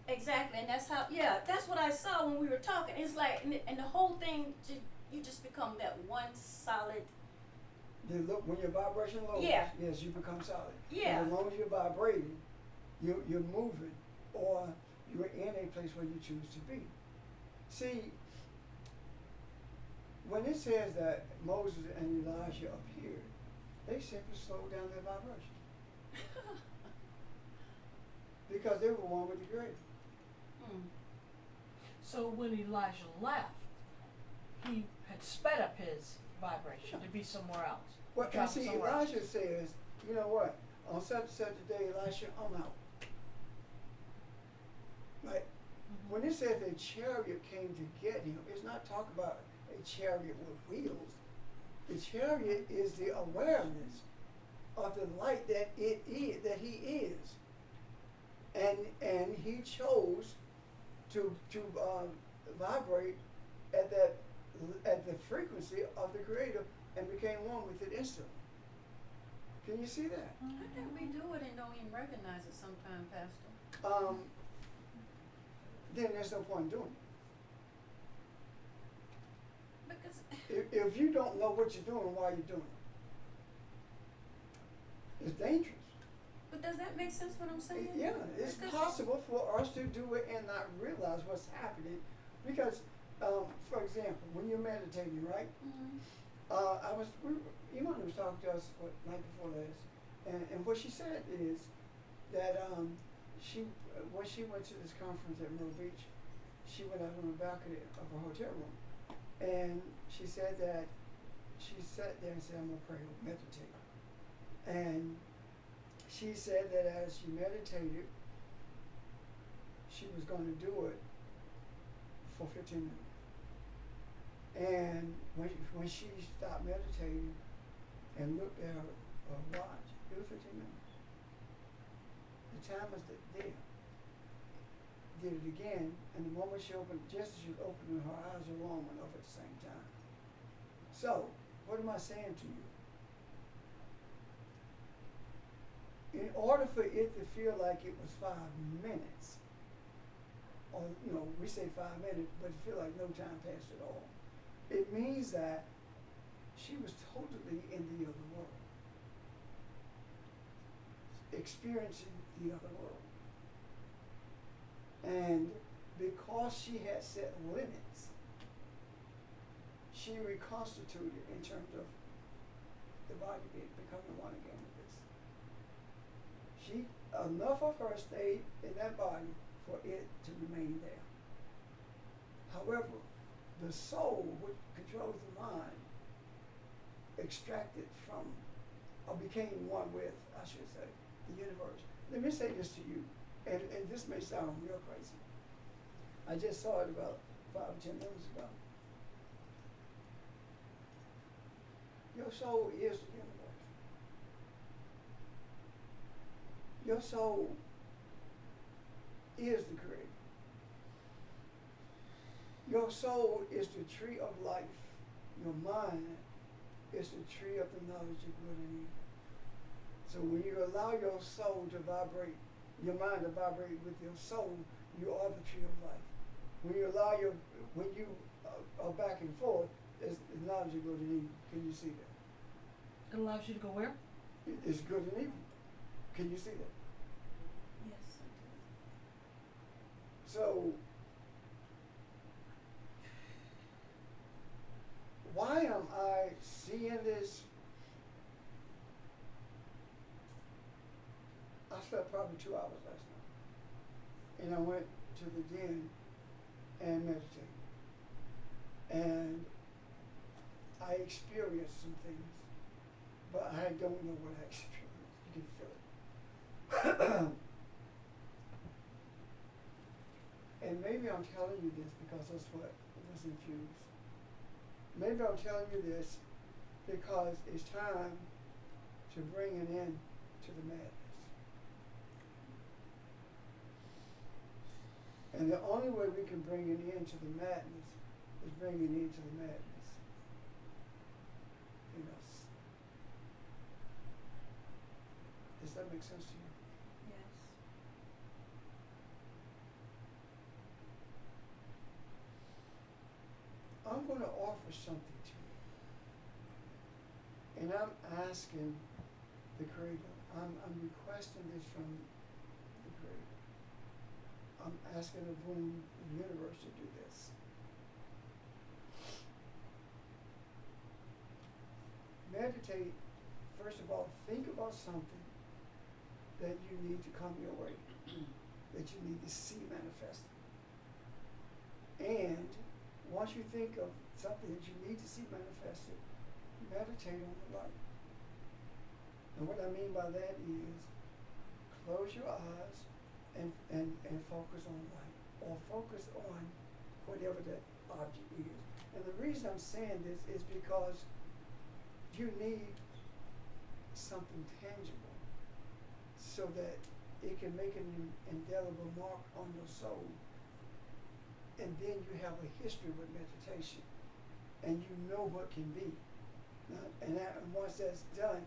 Exactly, and that's how. Yeah, that's what I saw when we were talking. It's like, and the whole thing, you just become that one solid. When your vibration lowers, Yeah. yes, you become solid. Yeah. And as long as you're vibrating, you're moving, or you're in a place where you choose to be. See, when it says that Moses and Elijah appeared, they simply slowed down their vibration because they were one with the Creator. So when Elijah left, he had sped up his vibration to be somewhere else. Well, and Dropped see, somewhere else. Elijah says, you know what? On such and such a day, Elisha, I'm out. Right? Mhm. When it says a chariot came to get him, it's not talking about a chariot with wheels. The chariot is the awareness of the light that it is, that he is. And he chose to vibrate at the frequency of the Creator and became one with it instantly. Can you see that? I think we do it and don't even recognize it sometimes, Pastor. Then there's no point in doing Because it. If you don't know what you're doing, why you're doing it? It's dangerous. But does that make sense what I'm saying? Yeah, it's Because- possible for us to do it and not realize what's happening. Because, for example, when you're meditating, right? Mhm. Iman was talking to us night before last, and what she said is that when she went to this conference at Myrtle Beach, she went out on the balcony of her hotel room, and she said that she sat there and said, "I'm gonna pray, meditate," and she said that as she meditated, she was going to do it for 15 minutes. And when she stopped meditating and looked at her watch, it was 15 minutes. The time is there. Did it again, and the moment she opened, just as she was opening her eyes, her alarm went off at the same time. So, what am I saying to you? In order for it to feel like it was 5 minutes, or we say 5 minutes, but it feel like no time passed at all, it means that she was totally in the other world, experiencing the other world. And because she had set limits, she reconstituted in terms of the body becoming one again with this. Enough of her stayed in that body for it to remain there. However, the soul, which controls the mind, extracted from, or became one with, I should say, the universe. Let me say this to you, and this may sound real crazy. I just saw it about 5 or 10 minutes ago. Your soul is the universe. Your soul is the creator. Your soul is the tree of life. Your mind is the tree of the knowledge of good and evil. So when you allow your soul to vibrate, your mind to vibrate with your soul, you are the tree of life. When you are back and forth, it's the knowledge of good and evil. Can you see that? It allows you to go where? It's good and evil. Can you see that? Yes. So, why am I seeing this? I slept probably 2 hours last night. And I went to the den and meditated. And I experienced some things, but I don't know what I experienced. You can feel it. And maybe I'm telling you this because that's what was infused. Maybe I'm telling you this because it's time to bring an end to the madness. And the only way we can bring an end to the madness is bring an end to the madness in us. Does that make sense to you? Yes. I'm going to offer something to you. And I'm asking the Creator, I'm requesting this from the Creator. I'm asking the boom, the universe to do this. Meditate, first of all, think about something that you need to come your way, that you need to see manifested. And once you think of something that you need to see manifested, meditate on the light. And what I mean by that is close your eyes and focus on light, or focus on whatever that object is. And the reason I'm saying this is because you need something tangible so that it can make an indelible mark on your soul. And then you have a history with meditation, and you know what can be. Now, and once that's done,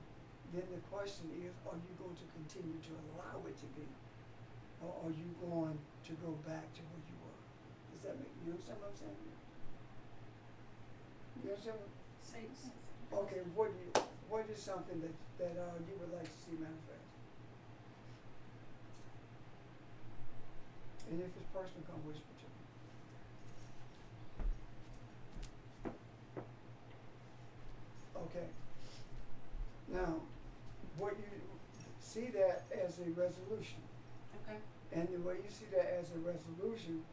then the question is, are you going to continue to allow it to be? Or are you going to go back to where you were? Does that make, you understand what I'm saying? You understand? Okay, what is something that you would like to see manifest? And if it's personal, come whisper to me. Okay. Now, what you see that as a resolution. Okay. And the way you see that as a resolution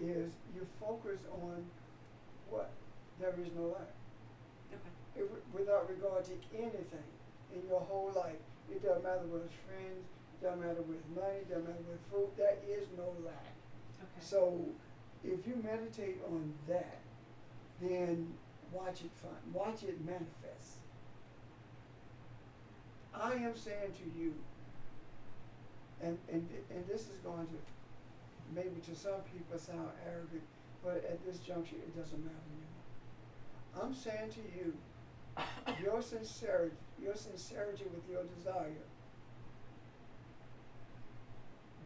is you focus on what? There is no life. Okay. Without regard to anything in your whole life. It doesn't matter with friends, it doesn't matter with money, it doesn't matter with food. There is no lack. Okay. So if you meditate on that, then watch it manifest. I am saying to you, and this is going to maybe to some people sound arrogant, but at this juncture it doesn't matter anymore. I'm saying to you, your sincerity with your desire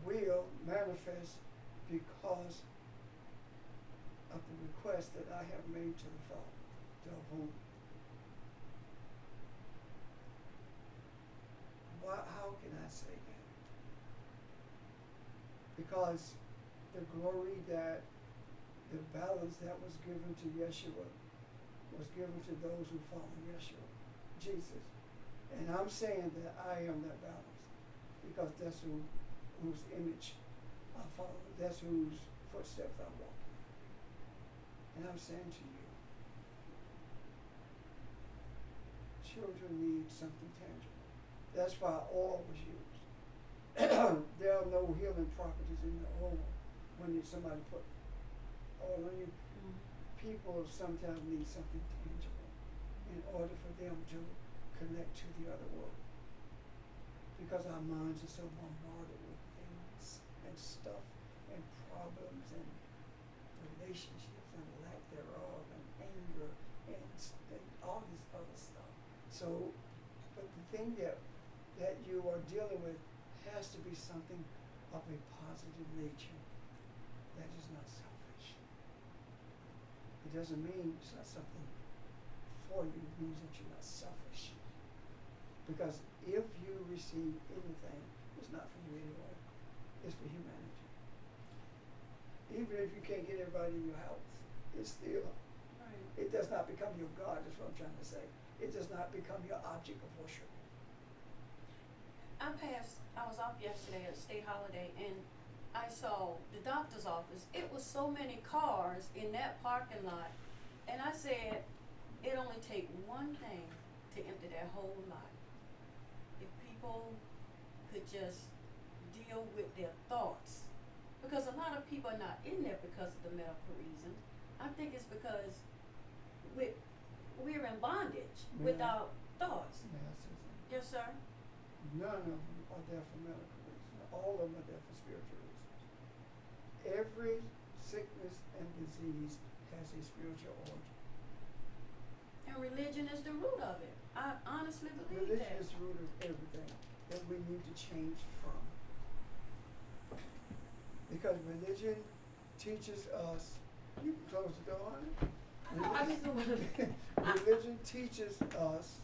will manifest because of the request that I have made to the Father, to whom. How can I say that? Because the glory that, the balance that was given to Yeshua was given to those who follow Yeshua, Jesus. And I'm saying that I am that balance because that's whose image I follow. That's whose footsteps I walk in. And I'm saying to you, children need something tangible. That's why oil was used. There are no healing properties in the oil when somebody put oil on you. People sometimes need something tangible in order for them to connect to the other world. Because our minds are so bombarded with things and stuff and problems and relationships and lack thereof and anger and all this other stuff. So, but the thing that you are dealing with has to be something of a positive nature that is not selfish. It doesn't mean it's not something for you. It means that you're not selfish. Because if you receive anything, it's not for you anyway. It's for humanity. Even if you can't get everybody in your house, it's still, it does not become your God, is what I'm trying to say. It does not become your object of worship. I was off yesterday at a state holiday and I saw the doctor's office. It was so many cars in that parking lot. And I said, it only take one thing to empty that whole lot. If people could just deal with their thoughts. Because a lot of people are not in there because of the medical reason. I think it's because we're in bondage with our thoughts. May I say something? Yes, sir. None of them are there for medical reasons. All of them are there for spiritual reasons. Every sickness and disease has a spiritual origin. And religion is the root of it. I honestly believe Religion that. is the root of everything that we need to change from. Because religion teaches us, you can close the door on it. Religion teaches us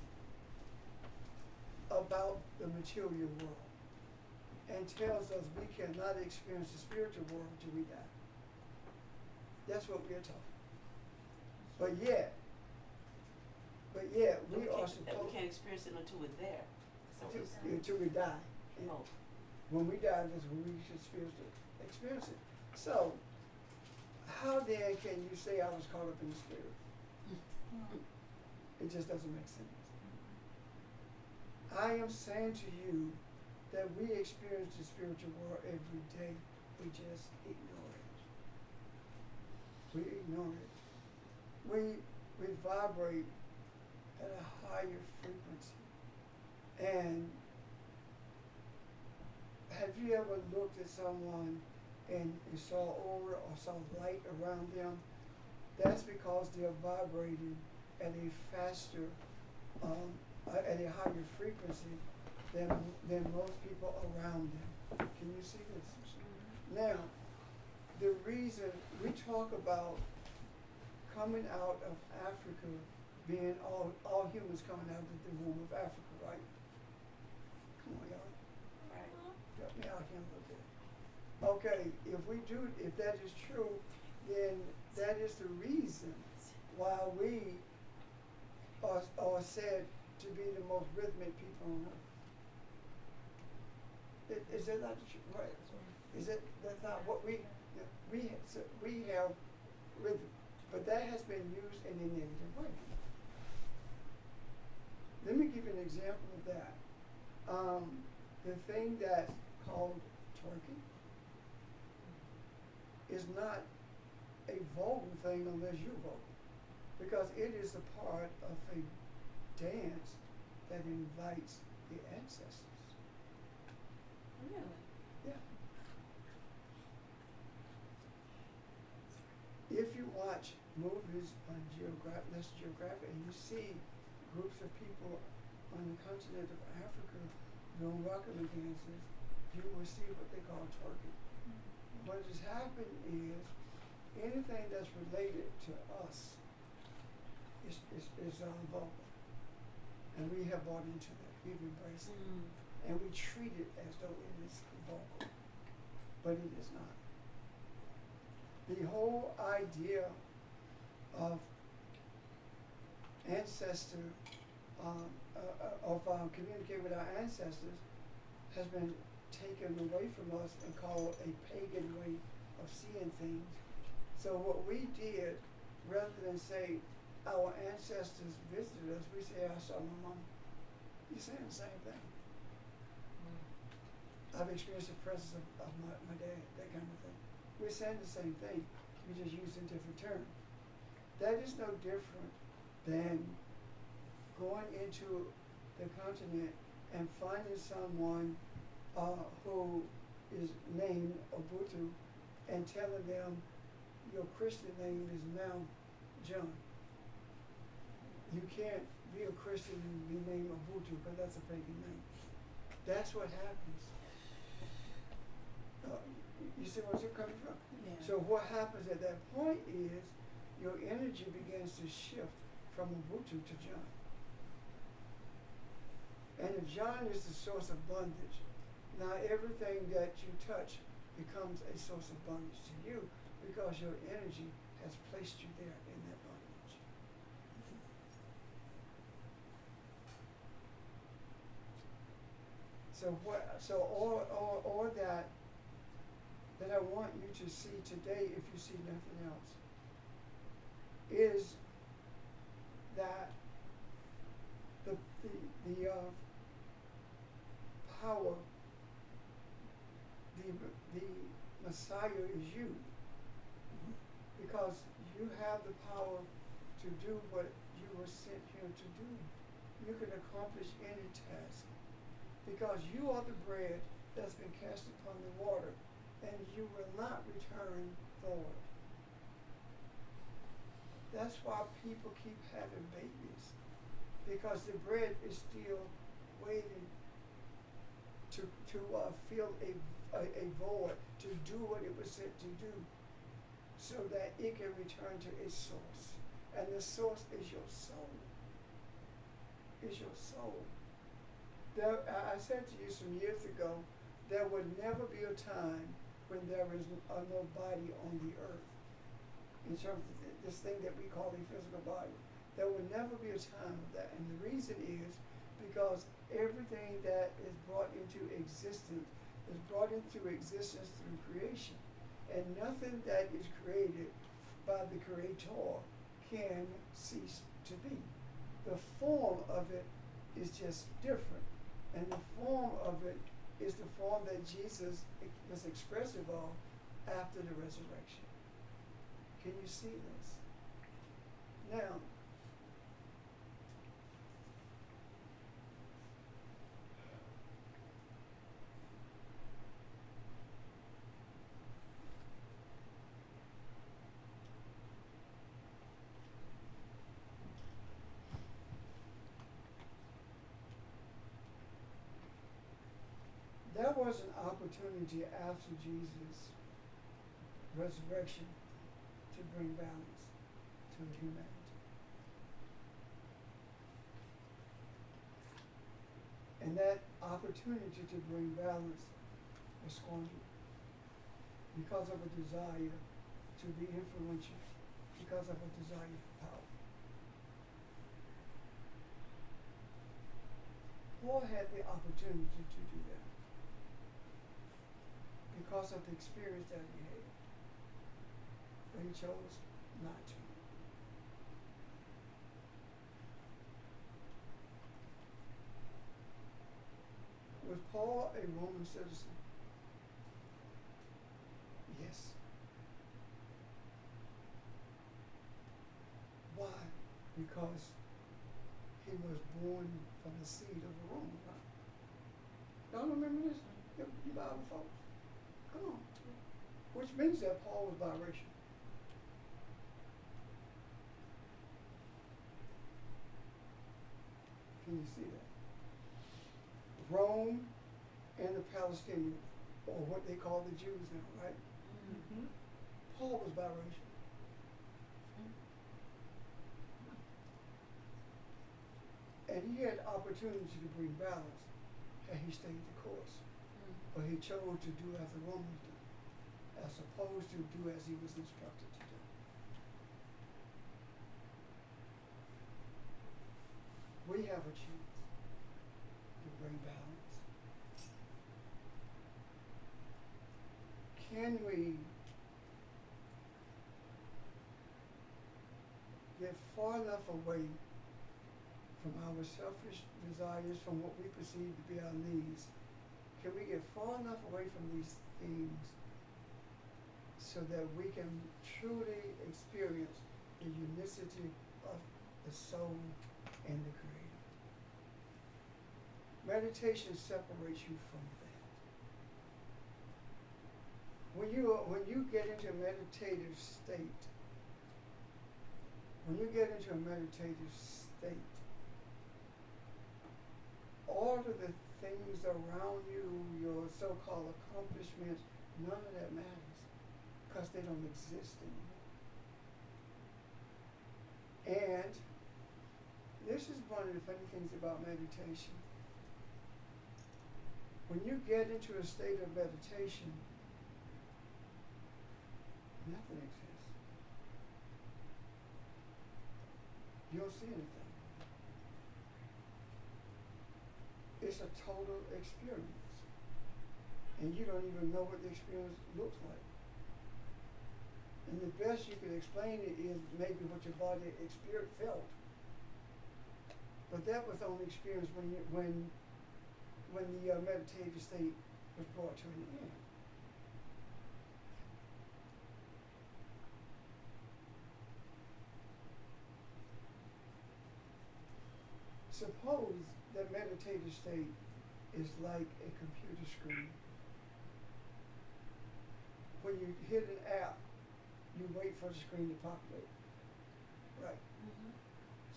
about the material world and tells us we cannot experience the spiritual world until we die. That's what we are taught. But yet we are supposed we can't experience it until we're there. So until we die. And oh. when we die, that's when we should experience it. So, how then can you say I was caught up in the spirit? It just doesn't make sense. I am saying to you that we experience the spiritual world every day. We just ignore it. We ignore it. We vibrate at a higher frequency. And have you ever looked at someone and saw aura or saw light around them? That's because they're vibrating at a faster, at a higher frequency than most people around them. Can you see this? Now, the reason we talk about coming out of Africa being all humans coming out of the womb of Africa, right? Come on, y'all. Right. Help me out here a little bit. Okay, if that is true, then that is the reason why we are said to be the most rhythmic people on earth. Is that not the truth? Right. That's not what we have rhythm, but that has been used in a negative way. Let me give you an example of that. The thing that's called twerking is not a vulgar thing unless you're vulgar, because it is a part of a dance that invites the ancestors. Really? watch movies on National Geographic and you see groups of people on the continent of Africa doing rockabilly dances, you will see what they call twerking. What has happened is anything that's related to us is vulgar. And we have bought into that. We've embraced it. And we treat it as though it is vulgar. But it is not. The whole idea of ancestor, communicating with our ancestors has been taken away from us and called a pagan way of seeing things. So what we did, rather than say our ancestors visited us, we say I saw my mom. You're saying the same thing. I've experienced the presence of my dad, that kind of thing. We're saying the same thing, we just use a different term. That is no different than going into the continent and finding someone who is named Obutu and telling them your Christian name is now John. You can't be a Christian and be named Obutu because that's a pagan name. That's what happens. You see where it's coming from? Yeah. So what happens at that point is your energy begins to shift from Ubuntu to John. And if John is the source of bondage, now everything that you touch becomes a source of bondage to you because your energy has placed you there in that bondage. So all that I want you to see today, if you see nothing else, is that the power, the Messiah is you, because you have the power to do what you were sent here to do. You can accomplish any task because you are the bread that's been cast upon the water, and you will not return void. That's why people keep having babies, because the bread is still waiting to fill a void, to do what it was sent to do, so that it can return to its source. And the source is your soul. Is your soul. I said to you some years ago, there would never be a time when there is no body on the earth. In terms of this thing that we call a physical body. There will never be a time of that. And the reason is because everything that is brought into existence is brought into existence through creation. And nothing that is created by the Creator can cease to be. The form of it is just different. And the form of it is the form that Jesus was expressive of after the resurrection. Can you see this? Now, there was an opportunity after Jesus' resurrection to bring balance to humanity. And that opportunity to bring balance was squandered because of a desire to be influential, because of a desire for power. Paul had the opportunity to do that because of the experience that he had, but he chose not to. Was Paul a Roman citizen? Yes. Why? Because he was born from the seed of a Roman, right? Y'all remember this? You Bible folks? Come on. Which means that Paul was biracial. when you see that. Rome and the Palestinians, or what they call the Jews now, right? Mm-hmm. Paul was biracial. And he had opportunity to bring balance had he stayed the course. But he chose to do as the Romans did, as opposed to do as he was instructed to do. We have a chance to bring balance. Can we get far enough away from our selfish desires, from what we perceive to be our needs? Can we get far enough away from these things so that we can truly experience the unicity of the soul and the Creator? Meditation separates you from that. When you get into a meditative state, all of the things around you, your so-called accomplishments, none of that matters because they don't exist anymore. And this is one of the funny things about meditation. When you get into a state of meditation, nothing exists. You don't see anything. It's a total experience. And you don't even know what the experience looks like. And the best you can explain it is maybe what your body felt. But that was only experienced when the meditative state was brought to an end. Suppose that meditative state is like a computer screen. When you hit an app, you wait for the screen to populate. Right. Mm-hmm.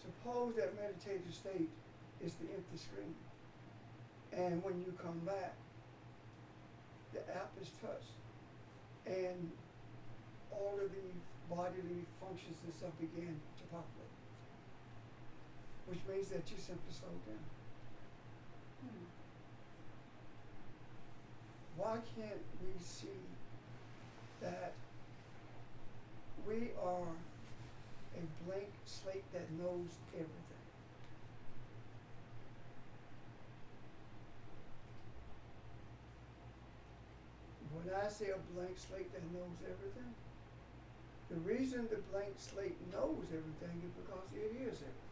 Suppose that meditative state is the empty screen. And when you come back, the app is touched. And all of the bodily functions and stuff began to populate. Which means that you simply slow down. Why can't we see that we are a blank slate that knows everything? When I say a blank slate that knows everything, the reason the blank slate knows everything is because it is everything.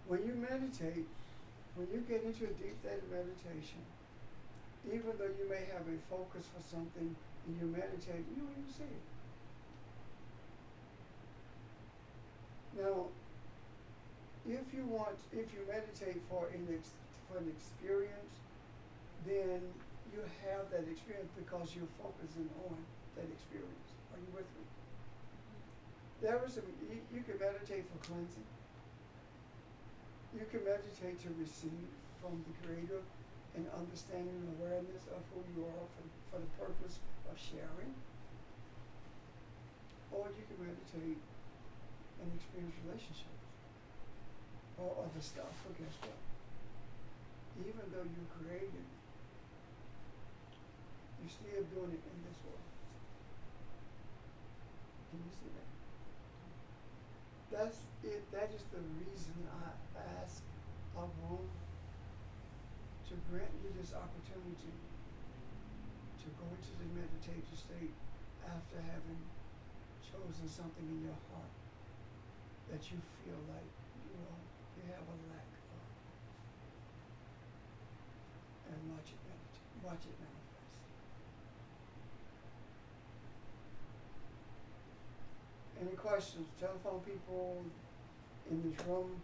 When you meditate, when you get into a deep state of meditation, even though you may have a focus for something and you meditate, you don't even see it. Now, if you meditate for an experience, then you have that experience because you're focusing on that experience. Are you with me? You can meditate for cleansing. You can meditate to receive from the Creator an understanding and awareness of who you are for the purpose of sharing. Or you can meditate and experience relationships or other stuff. But guess what? Even though you're created, you're still doing it in this world. Can you see that? That's it. That is the reason I ask our room to grant you this opportunity to go into the meditative state after having chosen something in your heart that you feel like you have a lack of, and watch it manifest. Any questions? Telephone people in this room,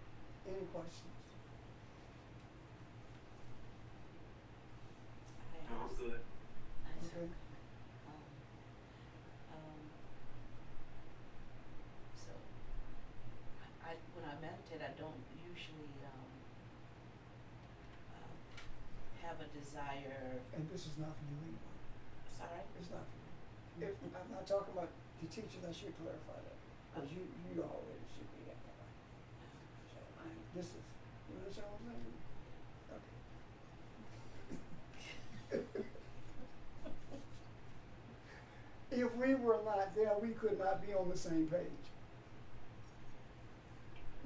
any questions? I I'm good. Okay. So, when I meditate, I don't have a desire. And this is not for you anyway. Sorry. It's not for you. I'm not talking about the teachers. I should clarify that, because you already should be that way. So this is, you understand what I'm saying? Okay. If we were not there, we could not be on the same page.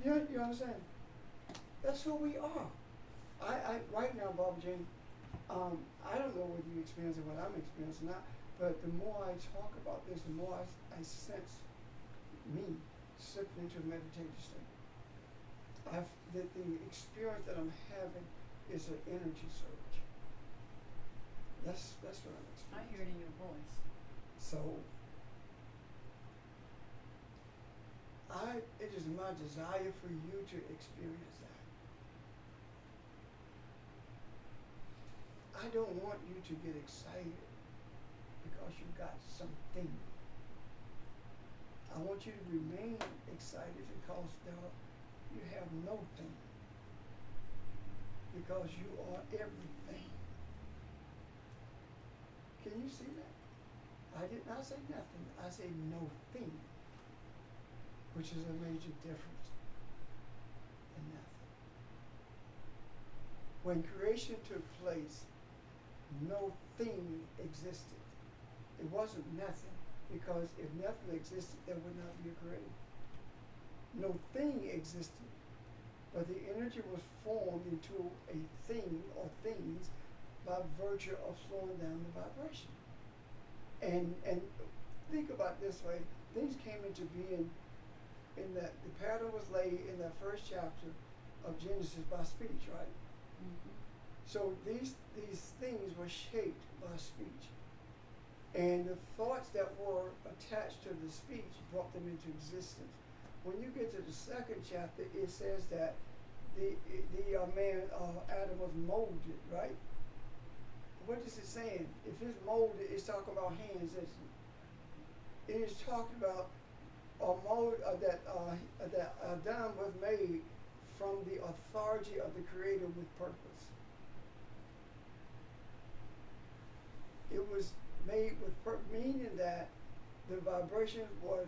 You understand? That's who we are. I right now, Barbara Jane, I don't know whether you're experiencing what I'm experiencing or not, but the more I talk about this, the more I sense me slipping into a meditative state. The experience that I'm having is an energy surge. That's what I'm experiencing. I hear it in your voice. So, it is my desire for you to experience that. I don't want you to get excited because you got something. I want you to remain excited because you have no thing. Because you are everything. Can you see that? I did not say nothing. I said no thing, which is a major difference in nothing. When creation took place, no thing existed. It wasn't nothing, because if nothing existed, there would not be a creator. No thing existed, but the energy was formed into a thing or things by virtue of slowing down the vibration. And think about it this way, things came into being in that the pattern was laid in that first chapter of Genesis by speech, right? Mm-hmm. So these things were shaped by speech. And the thoughts that were attached to the speech brought them into existence. When you get to the second chapter, it says that the man, Adam, was molded, right? What is it saying? If it's molded, it's talking about hands, isn't it? It is talking about a mold that Adam was made from the authority of the Creator with purpose. It was made with meaning that the vibrations were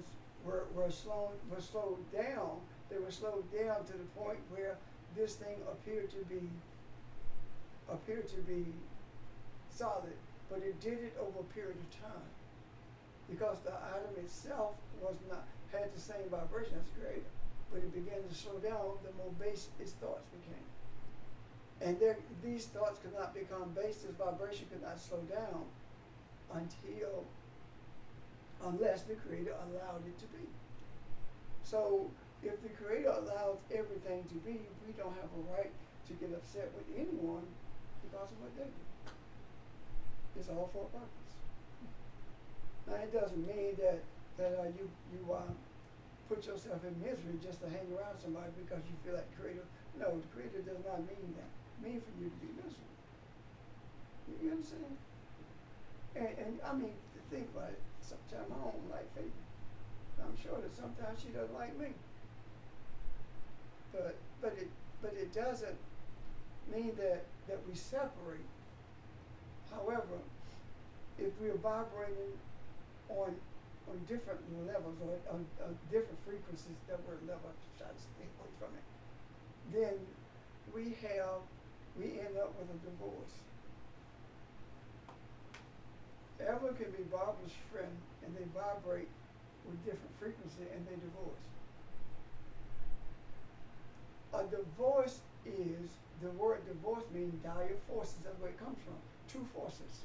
slowed down. They were slowed down to the point where this thing appeared to be solid, but it did it over a period of time, because the atom itself had the same vibration as the Creator, but it began to slow down the more base its thoughts became. And these thoughts could not become base, this vibration could not slow down unless the Creator allowed it to be. So if the Creator allows everything to be, we don't have a right to get upset with anyone because of what they do. It's all for a purpose. Now it doesn't mean that you put yourself in misery just to hang around somebody because you feel like Creator. No, the Creator does not mean that. It means for you to be miserable. You understand? And I mean, think about it. Sometimes I don't like Faith. I'm sure that sometimes she doesn't like me. But it doesn't mean that we separate. However, if we're vibrating on different levels or on different frequencies, that word level, I'm trying to stay away from it, then we end up with a divorce. Evelyn can be Barbara's friend, and they vibrate with different frequency, and they divorce. A divorce is, the word divorce means dire forces. That's where it comes from. Two forces.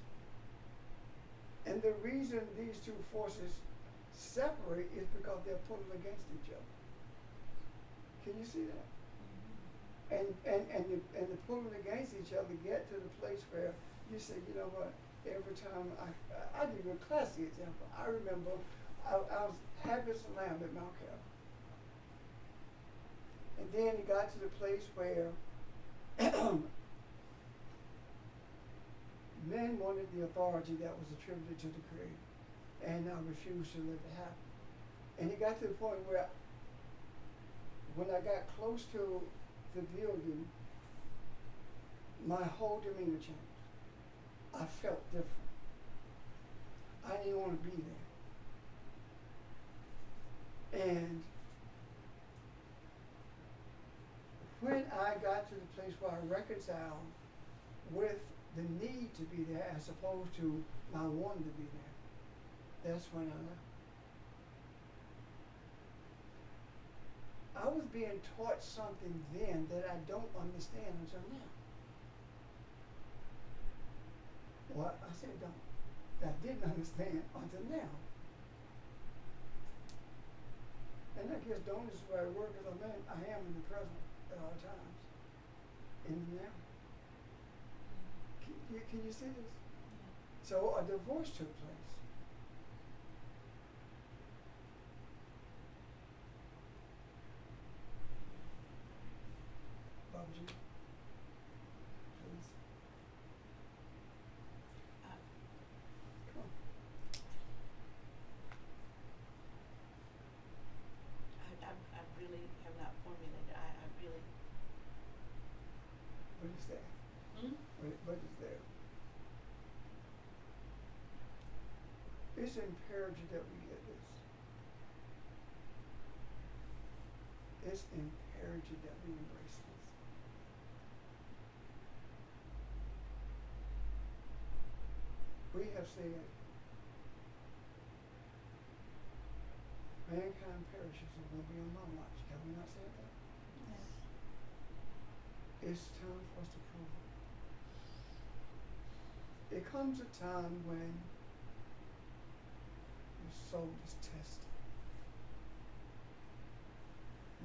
And the reason these two forces separate is because they're pulling against each other. Can you see that? And the pulling against each other get to the place where you say, you know what, every time I give you a classic example. I remember I was happy as a lamb at Mount Calvary. And then it got to the place where men wanted the authority that was attributed to the Creator, and I refused to let it happen. And it got to the point where when I got close to the building, my whole demeanor changed. I felt different. I didn't want to be there. And when I got to the place where I reconciled with the need to be there as opposed to my wanting to be there, that's when I left. I was being taught something then that I don't understand until now. Well, I said don't. That I didn't understand until now. And I guess don't is the right word because I am in the present at all times. In the now. Can you see this? So a divorce took place. Babaji, please. Come on. I really have not formulated. I really. What is that? What is there? It's imperative that we get this. It's imperative that we embrace this. We have said, mankind perishes and will be on my watch. Have we not said that? Yes. It's time for us to prove it. It comes a time when your soul is tested.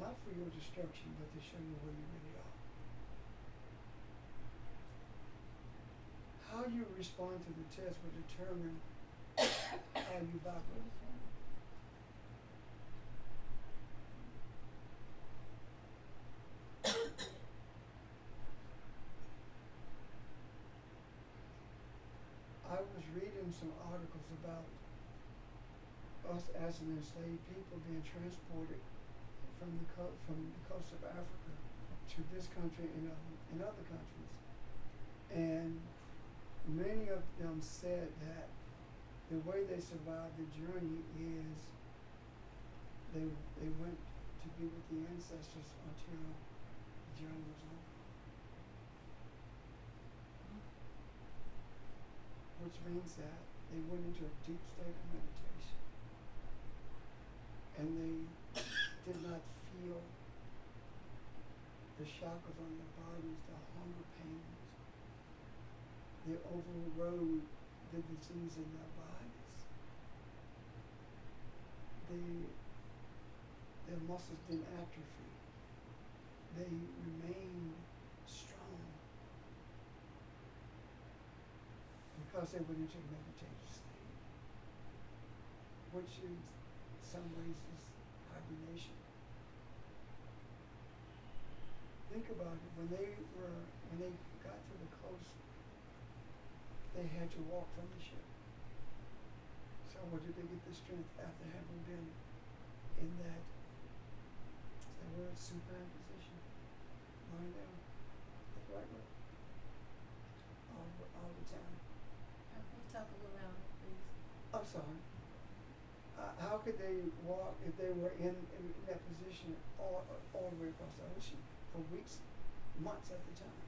Not for your destruction, but to show you where you really are. How you respond to the test will determine how you vibrate. I was reading some articles about us as an enslaved people being transported from the coast of Africa to this country and in other countries, and many of them said that the way they survived the journey is they went to be with the ancestors until the journey was over. Which means that they went into a deep state of meditation. And they did not feel the shackles on their bodies, the hunger pains. They overrode the disease in their bodies. Their muscles didn't atrophy. They remained strong because they went into a meditative state, which in some ways is hibernation. Think about it. When they got to the coast, they had to walk from the ship. So where did they get the strength after having been in that, is the word supine position? Lying down, the right way, all the time. Can you talk a little louder, please? I'm sorry. How could they walk if they were in that position all the way across the ocean for weeks, months at a time?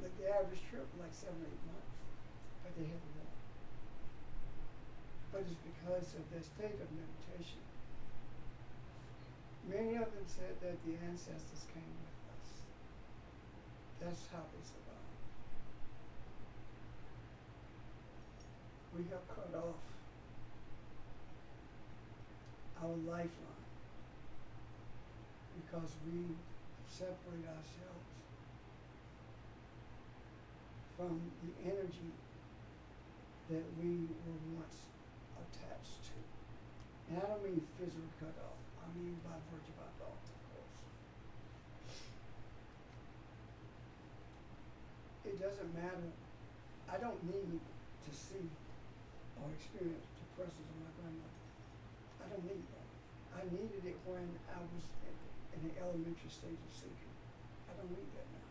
Like the average trip, like 7 or 8 months, but they had to walk. But it's because of their state of meditation. Many of them said that the ancestors came with us. That's how they survived. We have cut off our lifeline because we separate ourselves from the energy that we were once attached to. And I don't mean physically cut off. I mean by virtue of our thoughts, of course. It doesn't matter. I don't need to see or experience the presence of my grandmother. I don't need that. I needed it when I was in the elementary stage of seeking. I don't need that now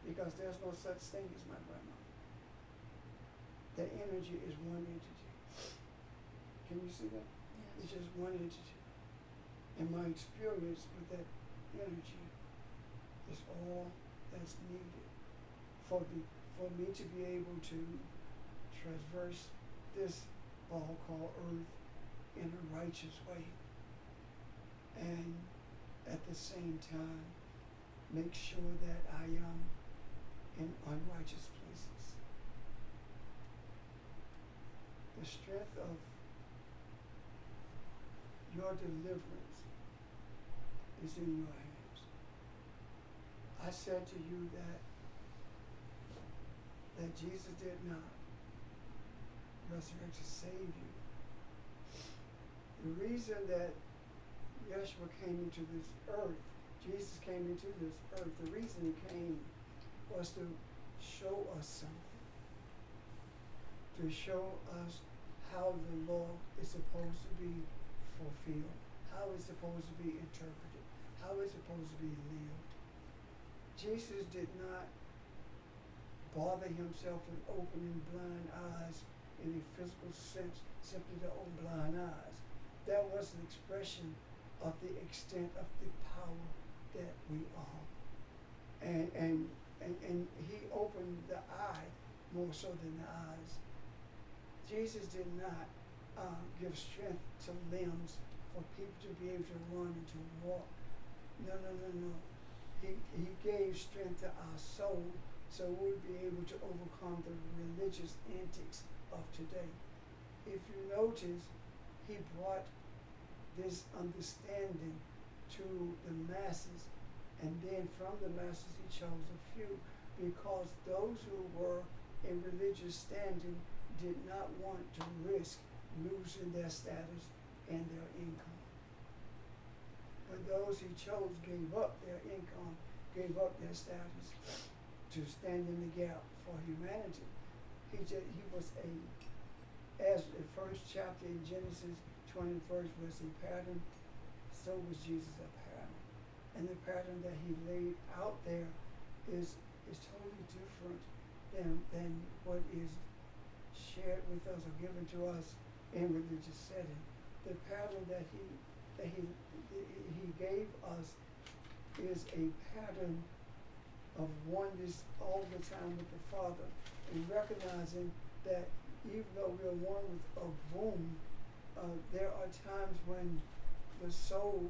because there's no such thing as my grandma. That energy is one entity. Can you see that? It's just one entity. And my experience with that energy is all that's needed for me to be able to traverse this ball called earth in a righteous way, and at the same time make sure that I am in unrighteous places. The strength of your deliverance is in your hands. I said to you that Jesus did not resurrect to save you. The reason that Yeshua came into this earth, Jesus came into this earth, the reason he came was to show us something. To show us how the law is supposed to be fulfilled, how it's supposed to be interpreted, how it's supposed to be lived. Jesus did not bother himself with opening blind eyes in a physical sense, simply to open blind eyes. That was an expression of the extent of the power that we are. And he opened the eye more so than the eyes. Jesus did not give strength to limbs for people to be able to run and to walk. No. He gave strength to our soul so we'll be able to overcome the religious antics of today. If you notice, he brought this understanding to the masses, and then from the masses he chose a few, because those who were in religious standing did not want to risk losing their status and their income. But those he chose gave up their income, gave up their status to stand in the gap for humanity. He was as the first chapter in Genesis 21st was a pattern, so was Jesus a pattern. And the pattern that he laid out there is totally different than what is shared with us or given to us in religious setting. The pattern that he gave us is a pattern of oneness all the time with the Father, and recognizing that even though we are one with a womb, there are times when the soul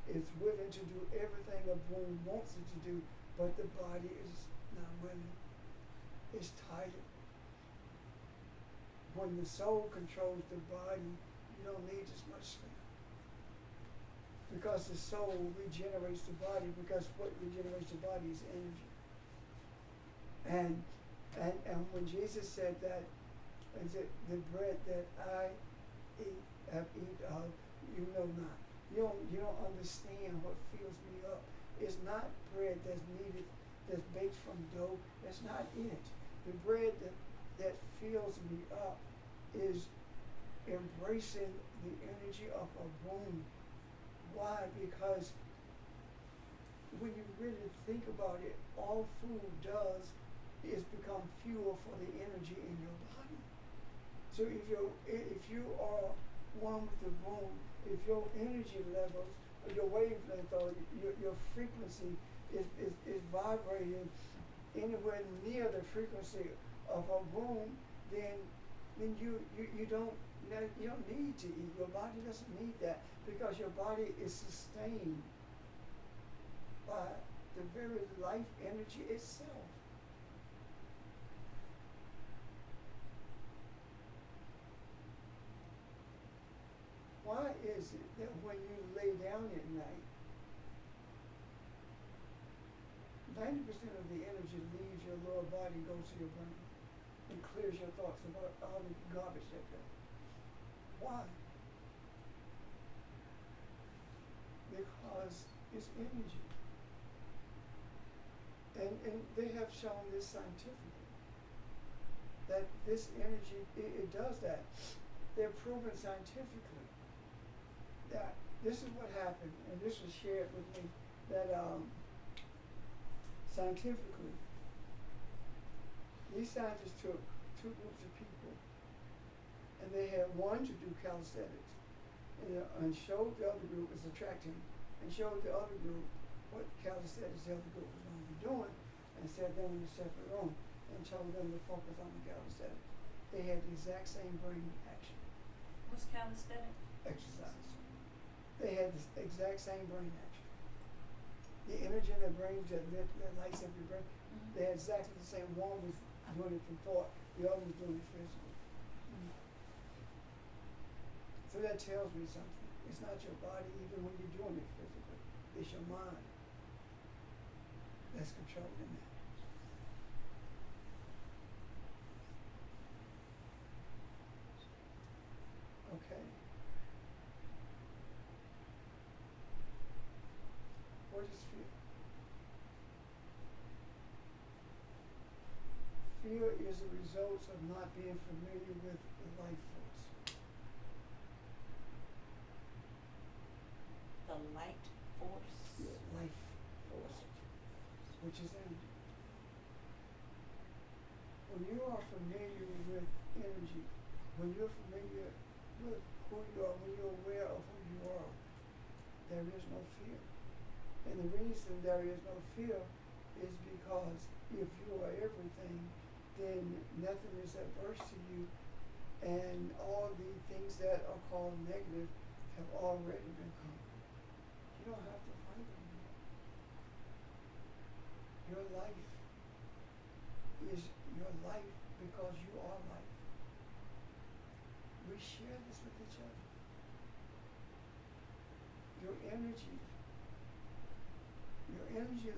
is willing to do everything a womb wants it to do, but the body is not willing. It's tired. When the soul controls the body, you don't need as much sleep. Because the soul regenerates the body, because what regenerates the body is energy. And when Jesus said that, is it the bread that I have eat of, you know not. You don't understand what fills me up. It's not bread that's needed, that's baked from dough. That's not it. The bread that fills me up is embracing the energy of a womb. Why? Because when you really think about it, all food does is become fuel for the energy in your body. So if you are one with the womb, if your energy levels, or your wavelength, or your frequency is vibrating anywhere near the frequency of a womb, then you don't need to eat. Your body doesn't need that, because your body is sustained by the very life energy itself. Why is it that when you lay down at night, 90% of the energy leaves your lower body, goes to your brain, and clears your thoughts about all the garbage that goes? Why? Because it's energy. And they have shown this scientifically, that this energy, it does that. They're proven scientifically that this is what happened, and this was shared with me, that scientifically, these scientists took two groups of people, and they had one to do calisthenics, and showed the other group was attracting, and showed the other group what calisthenics the other group was going to be doing, and set them in a separate room, and told them to focus on the calisthenics. They had the exact same brain action What's calisthenic? exercise. They had the exact same brain action. The energy in their brains that lights up your brain, they had exactly the same. One was doing it from thought, the other was doing it physically. So that tells me something. It's not your body even when you're doing it physically. It's your mind that's controlling that. Okay. What is fear? Fear is a result of not being familiar with the life force. The light force. Life force, which is energy. When you are familiar with energy, when you're familiar with who you are, when you're aware of who you are, there is no fear. And the reason there is no fear is because if you are everything, then nothing is adverse to you, and all the things that are called negative have already been conquered. You don't have to fight anymore. Your life is your life because you are life. We share this with each other. Your energy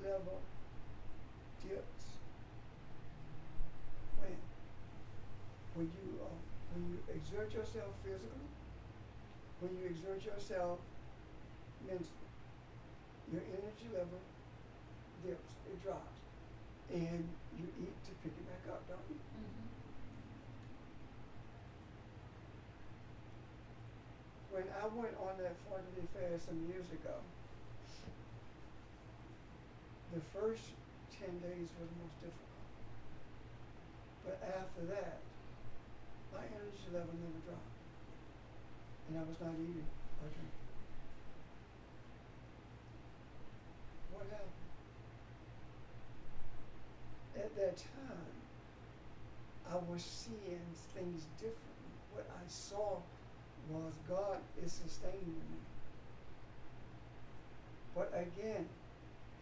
level dips when you exert yourself physically, when you exert yourself mentally. Your energy level dips, it drops, and you eat to pick it back up, don't you? When I went on that 40-day fast some years ago, the first 10 days were the most difficult. But after that, my energy level never dropped. And I was not eating or drinking. What happened? At that time, I was seeing things differently. What I saw was God is sustaining me. But again,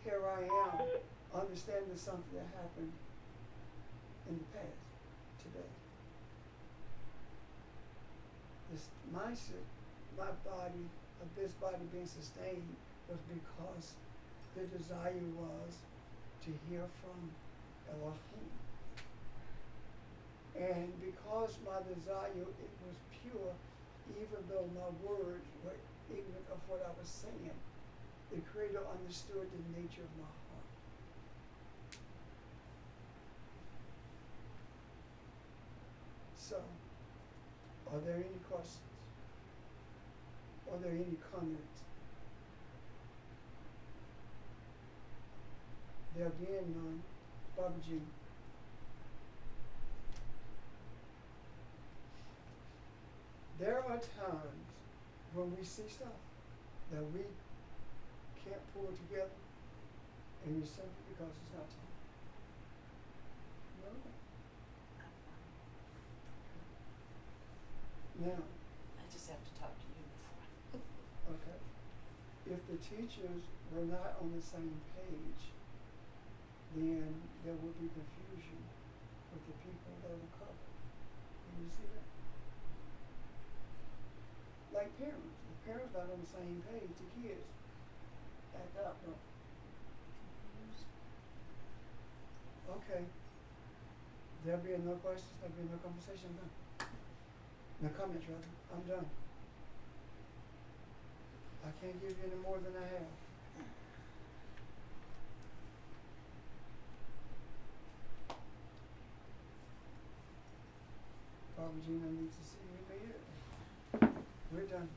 here I am, understanding something that happened in the past, today. This mindset, my body, of this body being sustained was because the desire was to hear from Elohim. And because my desire, it was pure, even though my words were ignorant of what I was saying, the Creator understood the nature of my heart. So, are there any questions? Are there any comments? There being none, Baba G. There are times when we see stuff that we can't pull together, and it's simply because it's not time. No. Now, I just have to talk to you before. okay, if the teachers were not on the same page, then there would be confusion with the people that are covered. Can you see that? Like parents. If parents not on the same page, the kids act up, no. Okay. There'll be no questions, there'll be no conversation, done. No comments, rather. I'm done. I can't give you any more than I have. Barbara Gina needs to see you later. We're done.